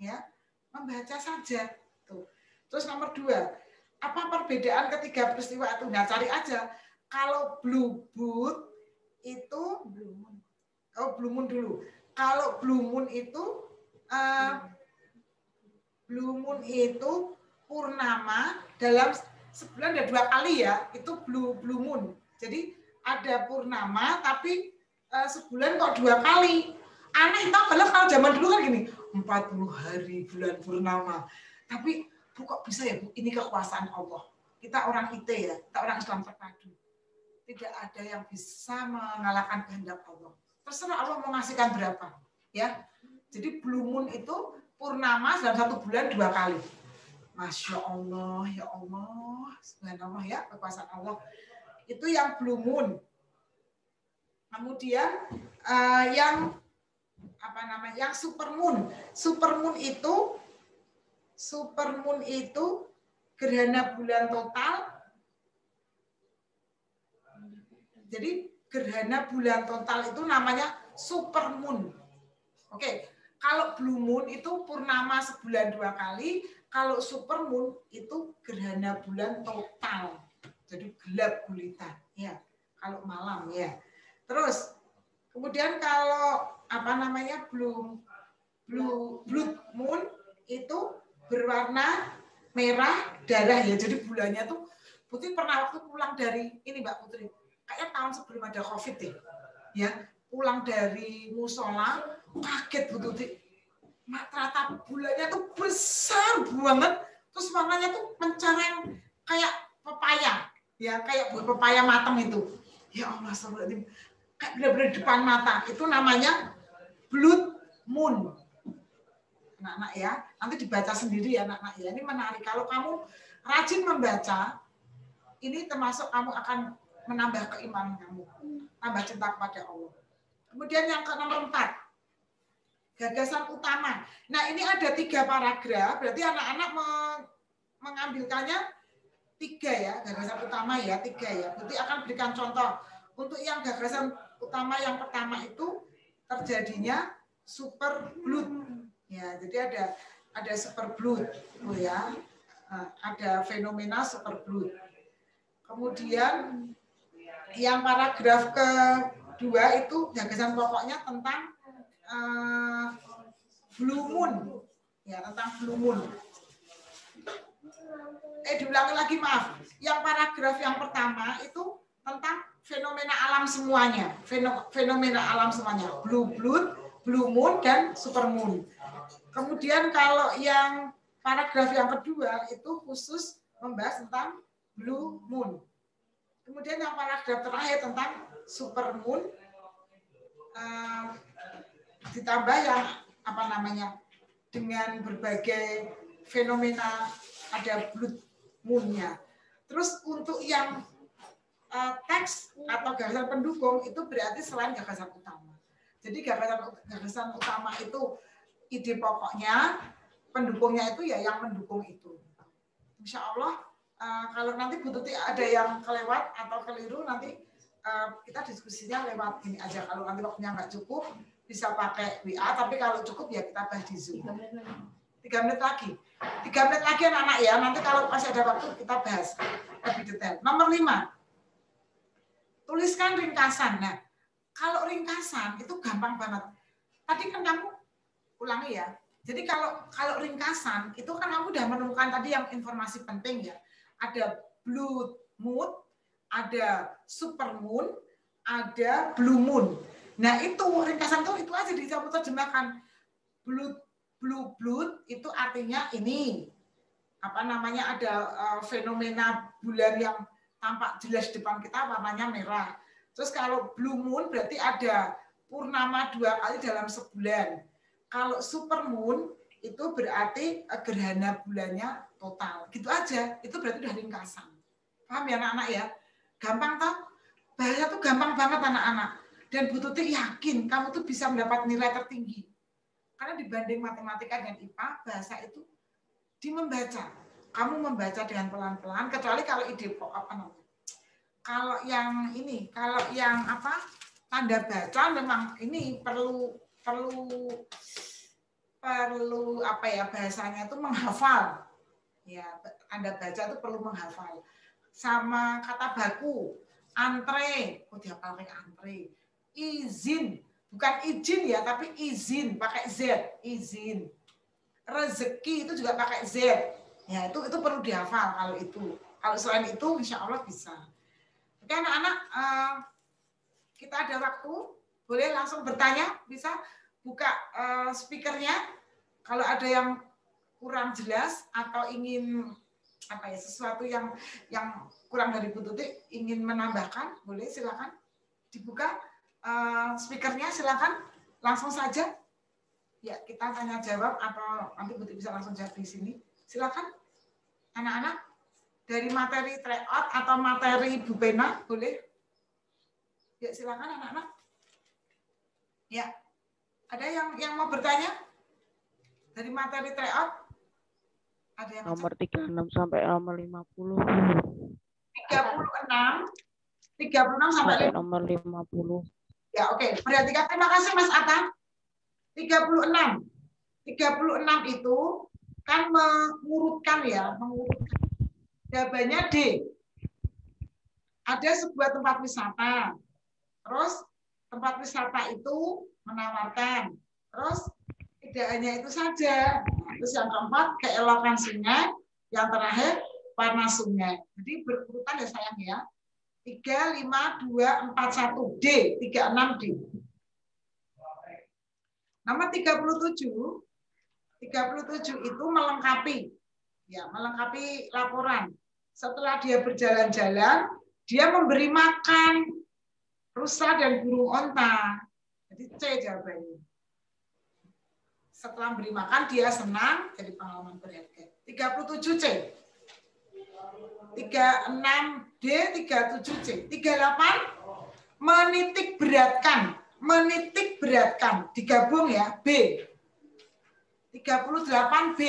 ya, membaca saja tuh. Terus nomor 2, apa perbedaan ketiga peristiwa itu? Nah, cari aja. Kalau blue moon itu blue moon dulu. Kalau blue moon itu purnama, dalam sebulan ada 2 kali ya, itu blue moon. Jadi ada purnama tapi sebulan kok 2 kali. Aneh tau, kalau zaman dulu kan gini, 40 hari bulan purnama. Tapi kok bisa ya Bu, ini kekuasaan Allah. Kita orang IT ya, kita orang Islam terpadu. Tidak ada yang bisa mengalahkan kehendak Allah. Terserah Allah mau ngasihkan berapa, ya. Jadi blue moon itu purnama dalam 1 bulan 2 kali. Masya Allah, ya Allah, subhanallah ya, kekuasaan Allah. Itu yang blue moon. Kemudian yang super moon. Super moon itu gerhana bulan total. Jadi gerhana bulan total itu namanya super moon. Oke, kalau blue moon itu purnama sebulan 2 kali, kalau super moon itu gerhana bulan total. Jadi gelap gulita, ya. Kalau malam ya. Terus kemudian kalau blood moon itu berwarna merah darah ya. Jadi bulannya tuh Putri pernah waktu pulang dari ini Mbak Putri. Kayaknya tahun sebelum ada COVID deh, ya, pulang dari musola, kaget Bu Tuti, ternyata bulannya tuh besar banget, terus warnanya tuh mencereng kayak pepaya, ya, kayak buah pepaya matang itu, ya Allah, kayak benar-benar depan mata, itu namanya blood moon, anak-anak ya, nanti dibaca sendiri ya anak-anak ya, ini menarik, kalau kamu rajin membaca, ini termasuk kamu akan menambah keimanan kamu, tambah cinta kepada Allah. Kemudian yang ke nomor 4, Gagasan utama. Nah, ini ada 3 paragraf, berarti anak-anak mengambilkannya 3 ya, gagasan utama ya, 3 ya. Berarti akan berikan contoh. Untuk yang gagasan utama yang pertama itu terjadinya super blood. Ya, jadi ada super blood, ya. Ada fenomena super blood. Kemudian yang paragraf kedua itu gagasan pokoknya tentang blue moon, ya, tentang blue moon. Diulangi lagi, maaf. Yang paragraf yang pertama itu tentang fenomena alam semuanya, fenomena alam semuanya, blue blood, blue moon, dan super moon. Kemudian kalau yang paragraf yang kedua itu khusus membahas tentang blue moon. Kemudian yang paragraf terakhir tentang super moon, ditambah yang apa namanya, dengan berbagai fenomena ada blood moon-nya. Terus untuk yang teks atau gagasan pendukung itu berarti selain gagasan utama. Jadi gagasan utama itu ide pokoknya, pendukungnya itu ya yang mendukung itu. Insya Allah kalau nanti Bu Tuti ada yang kelewat atau keliru, nanti kita diskusinya lewat ini aja. Kalau nanti waktunya nggak cukup, bisa pakai WA, tapi kalau cukup ya kita bahas di Zoom. 3 menit lagi. 3 menit lagi anak-anak ya, nanti kalau masih ada waktu kita bahas lebih detail. Nomor 5. Tuliskan ringkasan. Nah, kalau ringkasan itu gampang banget. Tadi kan kamu ulangi ya. Jadi kalau ringkasan itu kan kamu udah menemukan tadi yang informasi penting ya. Ada blue moon, ada super moon, ada blue moon. Nah, itu ringkasan itu aja diterjemahkan. Blue blood itu artinya ini apa namanya, ada fenomena bulan yang tampak jelas depan kita warnanya merah. Terus kalau blue moon berarti ada purnama 2 kali dalam sebulan. Kalau super moon itu berarti gerhana bulannya total. Gitu aja. Itu berarti udah ringkasan. Paham ya anak-anak ya? Gampang toh? Bahasa tuh gampang banget anak-anak. Dan Bu Tuti yakin kamu tuh bisa mendapat nilai tertinggi. Karena dibanding matematika dan IPA, bahasa itu di membaca. Kamu membaca dengan pelan-pelan, kecuali kalau ide apa namanya? Kalau yang ini, kalau yang apa? Tanda baca memang ini perlu apa ya, bahasanya itu menghafal. Ya, tanda baca itu perlu menghafal. Sama kata baku, antre, dihafal pakai antre. Izin, bukan izin ya, tapi izin pakai Z, izin. Rezeki itu juga pakai Z. Ya, itu perlu dihafal kalau itu. Kalau selain itu insya Allah bisa. Oke anak-anak, kita ada waktu, boleh langsung bertanya, bisa buka speakernya. Kalau ada yang kurang jelas atau ingin apa ya, sesuatu yang kurang dari Bu Tuti, ingin menambahkan, boleh silakan dibuka speakernya, silakan langsung saja. Ya, kita tanya jawab atau nanti Bu Tuti bisa langsung jawab di sini. Silakan anak-anak, dari materi tryout atau materi Bu Pena, boleh? Ya, silakan anak-anak. Ya, ada yang mau bertanya dari materi tryout? Ada yang nomor 36 sampai nomor 50. 36 sampai nomor 50. Ya, oke. Perhatikan, terima kasih Mas Atta. 36 itu kan mengurutkan ya, jawabannya D. Ada sebuah tempat wisata. Terus tempat wisata itu menawarkan. Terus tidak hanya itu saja. Terus yang keempat, keelokan sungai. Yang terakhir, warna sungai. Jadi berurutan ya sayang ya. 3, 5, 2, 4, 1. D. 36 D. Nomor 37 itu melengkapi. Ya, melengkapi laporan. Setelah dia berjalan-jalan, dia memberi makan rusa dan burung onta. Jadi C jawabannya. Setelah memberi makan, dia senang, jadi pengalaman berharga. 37 C. 36 D, 37 C. 38 menitik beratkan. Menitik beratkan. Digabung ya, B. 38B.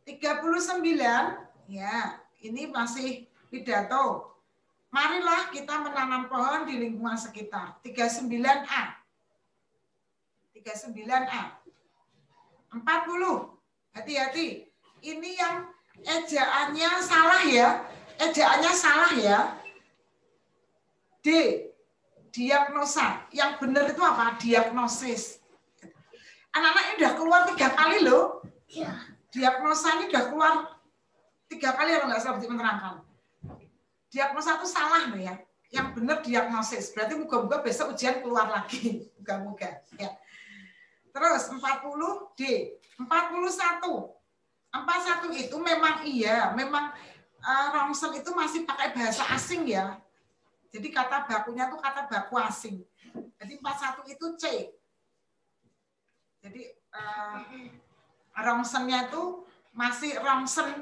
39, ya, ini masih pidato. Marilah kita menanam pohon di lingkungan sekitar. 39A. 39A. 40. Hati-hati. Ini yang ejaannya salah ya. Ejaannya salah ya. D. Diagnosa. Yang benar itu apa? Diagnosis. Anak-anak ini udah keluar 3 kali loh. Diagnosa ini udah keluar 3 kali kalau nggak salah menerangkan. Diagnosa itu salah loh ya. Yang benar diagnosis. Berarti moga-moga besok ujian keluar lagi. Moga-moga. Ya. Terus 40D. 41. 41 itu memang iya. Memang Ronson itu masih pakai bahasa asing ya. Jadi kata bakunya itu kata baku asing. Jadi 41 itu C. Jadi Rongsonnya itu masih Ronson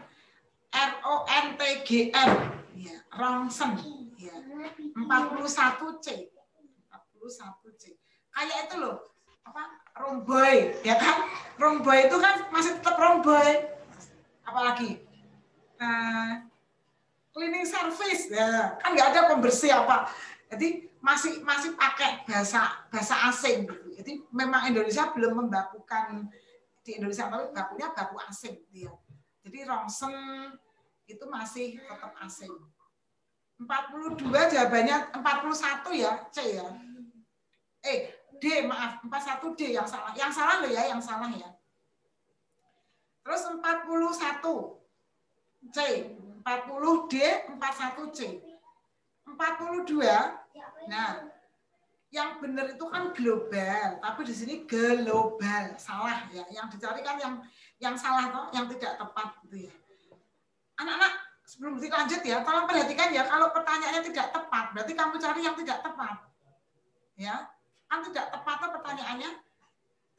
RONTGN. Ya, Ronson. Ya. 41C. 41C. Kayak itu loh. Apa? Romboy, ya kan? Romboy itu kan masih tetap romboy. Apalagi cleaning service, ya kan nggak ada pembersih apa. Jadi masih pakai bahasa asing. Gitu. Jadi memang Indonesia belum membakukan di Indonesia, tapi bakunya baku asing. Gitu ya. Jadi Ronson itu masih tetap asing. 42 jawabannya 41 ya, C ya. D, maaf, 41D yang salah. Yang salah loh ya, yang salah ya. Terus 41 C, 40D, 41C. 42. Nah, yang benar itu kan global, tapi di sini global, salah ya. Yang dicari kan yang salah toh, yang tidak tepat gitu ya. Anak-anak, sebelum lanjut ya, tolong perhatikan ya, kalau pertanyaannya tidak tepat, berarti kamu cari yang tidak tepat. Ya. Kan tidak tepat tuh pertanyaannya.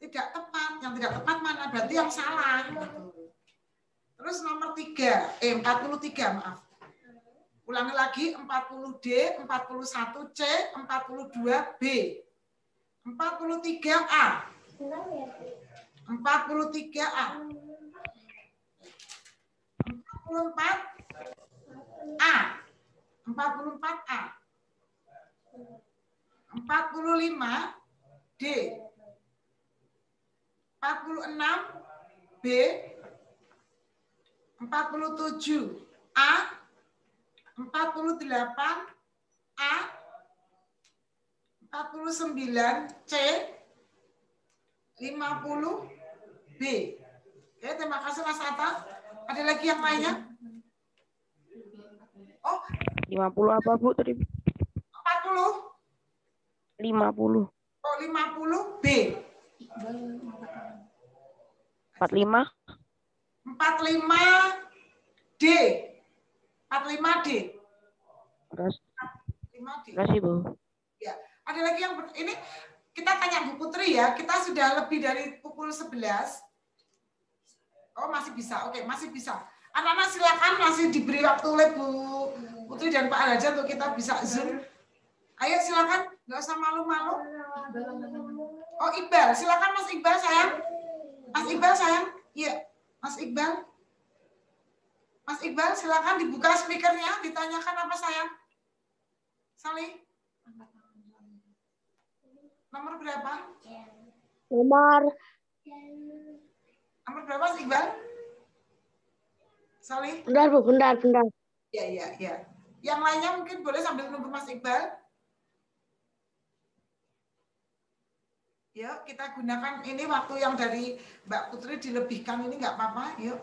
Tidak tepat. Yang tidak tepat mana? Berarti yang salah. Gitu. Terus nomor 43, maaf. Ulangi lagi, 40D, 41C, 42B. 43A. 43A. 44A. 44A. 45D. 46B. 47A. 48A. 49C. 50B. Oke, terima kasih Mas Atta. Ada lagi yang lainnya? Oh, 50 apa Bu tadi? 40. 50. Oh, 50B. 45. 45D. 45D. Kasih Bu. Ya, ada lagi yang ini kita tanya Bu Putri ya. Kita sudah lebih dari pukul 11. Oh, masih bisa. Oke, masih bisa. Anak-anak silakan, masih diberi waktu oleh Bu Putri dan Pak Raja untuk kita bisa Zoom. Ayo silakan, nggak usah malu-malu. Oh, Iqbal, silakan Mas Iqbal sayang. Mas Iqbal sayang. Iya, Mas Iqbal. Mas Iqbal, silakan dibuka speakernya, ditanyakan apa sayang? Salih. Nomor berapa? Nomor berapa Mas Iqbal? Salih. bentar Bu, bentar. Ya. Yang lainnya mungkin boleh sambil nunggu Mas Iqbal. Yuk, kita gunakan ini waktu yang dari Mbak Putri dilebihkan ini nggak apa-apa. Yuk.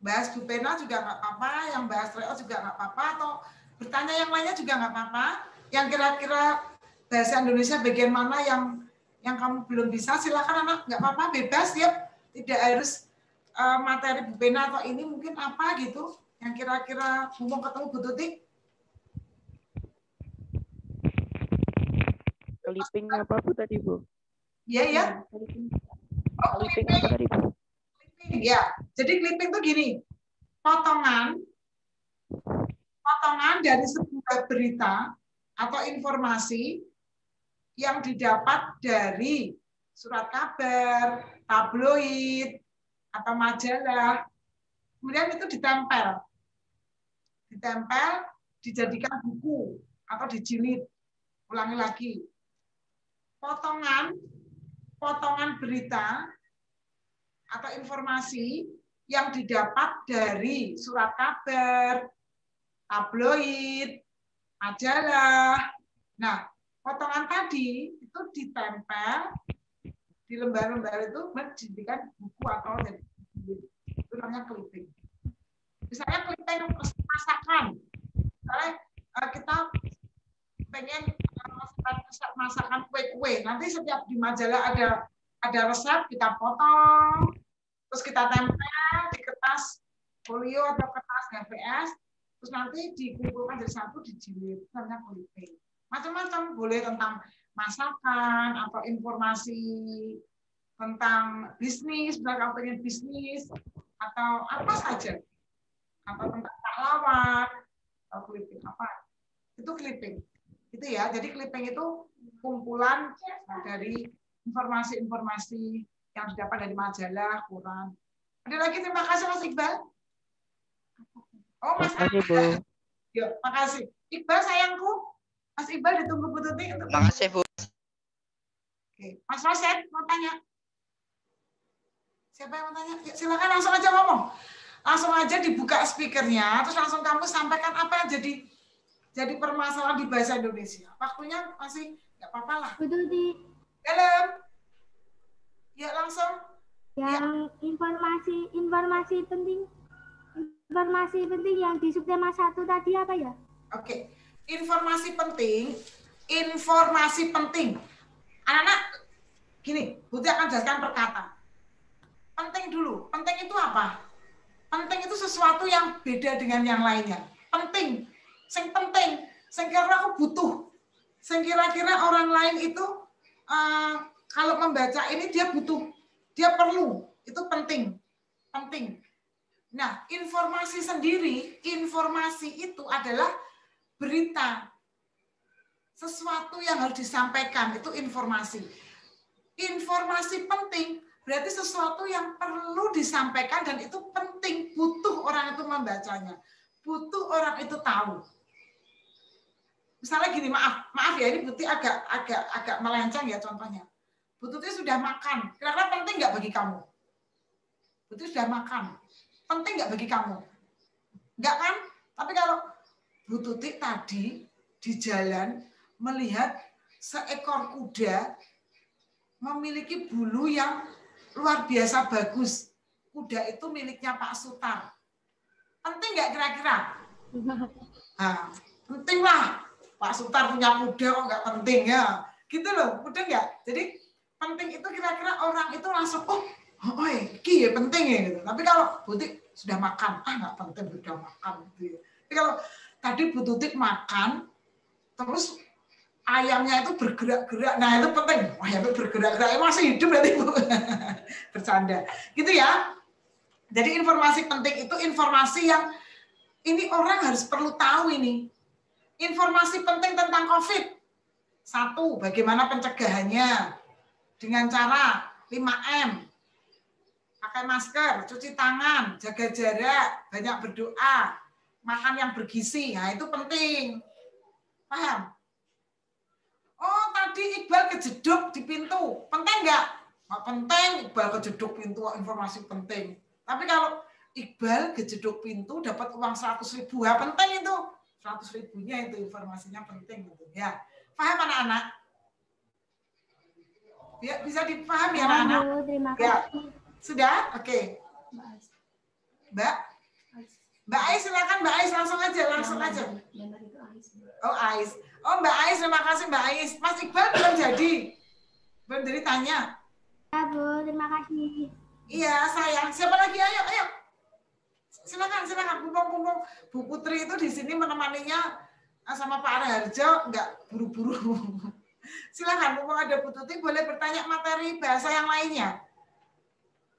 Bahas Bu Pena juga nggak apa-apa, yang bahas Reo juga nggak apa-apa, atau bertanya yang lainnya juga nggak apa-apa. Yang kira-kira bahasa Indonesia bagian mana yang kamu belum bisa, silakan anak, nggak apa-apa, bebas ya. Tidak harus materi Bu Pena atau ini mungkin apa gitu, yang kira-kira mau ketemu Bu Tuti. Clipping apa Bu tadi Bu? Iya. Oh, Clipping apa tadi Bu? Ya, jadi clipping itu gini, potongan dari sebuah berita atau informasi yang didapat dari surat kabar, tabloid, atau majalah. Kemudian itu ditempel, dijadikan buku atau dijilid. Ulangi lagi. Potongan berita atau informasi yang didapat dari surat kabar, tabloid, majalah. Nah, potongan tadi itu ditempel di lembar-lembar itu menjadikan buku atau jadi itu namanya clipping. Misalnya clipping masakan. Misalnya kita pengen resep masakan kue-kue. Nanti setiap di majalah ada resep, kita potong, terus kita tempel di kertas folio atau kertas HVS, terus nanti dikumpulkan jadi satu, dijilid. Namanya clipping. Macam-macam, boleh tentang masakan atau informasi tentang bisnis, misalnya kalau pengen bisnis, atau apa saja, atau tentang pahlawan, atau clipping apa, itu clipping. Itu ya, jadi clipping itu kumpulan dari informasi-informasi yang didapat dari majalah, koran. Ada lagi, terima kasih Mas Iqbal. Oh, Mas Iqbal. Yuk, makasih. Iqbal sayangku, Mas Iqbal ditunggu Bu Tuti untuk. Makasih Bu. Oke, Mas Roset mau tanya. Siapa yang mau tanya? Ya, silakan langsung aja ngomong. Langsung aja dibuka speakernya, terus langsung kamu sampaikan apa yang jadi permasalahan di bahasa Indonesia. Waktunya masih nggak apa-apa lah. Betul di Dalam. Ya langsung. yang informasi penting yang di subtema 1 tadi apa ya? Oke. Informasi penting. Anak-anak, gini, Buti akan jelaskan per kata. Penting dulu. Penting itu apa? Penting itu sesuatu yang beda dengan yang lainnya. Penting. Sing penting. Sing kira aku butuh. Sing kira-kira orang lain itu kalau membaca ini dia butuh. Dia perlu. Itu penting. Penting. Nah, informasi sendiri, informasi itu adalah berita. Sesuatu yang harus disampaikan, itu informasi. Informasi penting, berarti sesuatu yang perlu disampaikan dan itu penting, butuh orang itu membacanya. Butuh orang itu tahu. Misalnya gini, maaf ya, ini Buti agak melenceng ya contohnya. Buti sudah makan, kira-kira penting nggak bagi kamu? Buti sudah makan, penting nggak bagi kamu? Nggak kan? Tapi kalau Bu Tuti tadi di jalan melihat seekor kuda memiliki bulu yang luar biasa bagus. Kuda itu miliknya Pak Sutar. Penting nggak kira-kira? Nah, penting lah. Pak Sutar punya kuda kok nggak penting ya? Gitu loh, udah nggak? Jadi penting itu kira-kira orang itu langsung, ya penting ya gitu. Tapi kalau Butik sudah makan, nggak penting sudah makan. Gitu. Tapi kalau tadi Bu Tuti makan, terus ayamnya itu bergerak-gerak, nah itu penting. Ayamnya bergerak-gerak, masih hidup berarti Bu. Bercanda. Gitu ya. Jadi informasi penting itu informasi yang ini orang harus perlu tahu ini. Informasi penting tentang COVID. 1, bagaimana pencegahannya? Dengan cara 5M. Pakai masker, cuci tangan, jaga jarak, banyak berdoa, makan yang bergizi. Nah, itu penting. Paham? Oh, tadi Iqbal kejeduk di pintu. Penting nggak? Nggak penting Iqbal kejeduk pintu, informasi penting. Tapi kalau Iqbal kejeduk pintu dapat uang 100.000, ya penting itu. 100.000-nya itu informasinya penting gitu ya. Paham anak-anak? Ya, bisa dipahami ya anak-anak? Terima Ya. kasih. Sudah? Oke. Mbak Ais silakan Mbak Ais langsung aja. Oh Ais. Oh Mbak Ais, terima kasih Mbak Ais. Mas Iqbal belum jadi tanya. Ya Bu, terima kasih. Iya sayang. Siapa lagi? Ayo. Silakan. Kumpul-kumpul. Bu Putri itu di sini menemaninya sama Pak Raharjo, nggak buru-buru. Silakan, mumpung ada Bu Tuti boleh bertanya materi bahasa yang lainnya.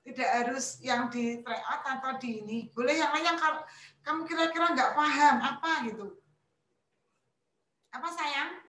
Tidak harus yang di tryout atau di ini. Boleh yang lain yang kamu kira-kira nggak paham apa gitu. Apa sayang?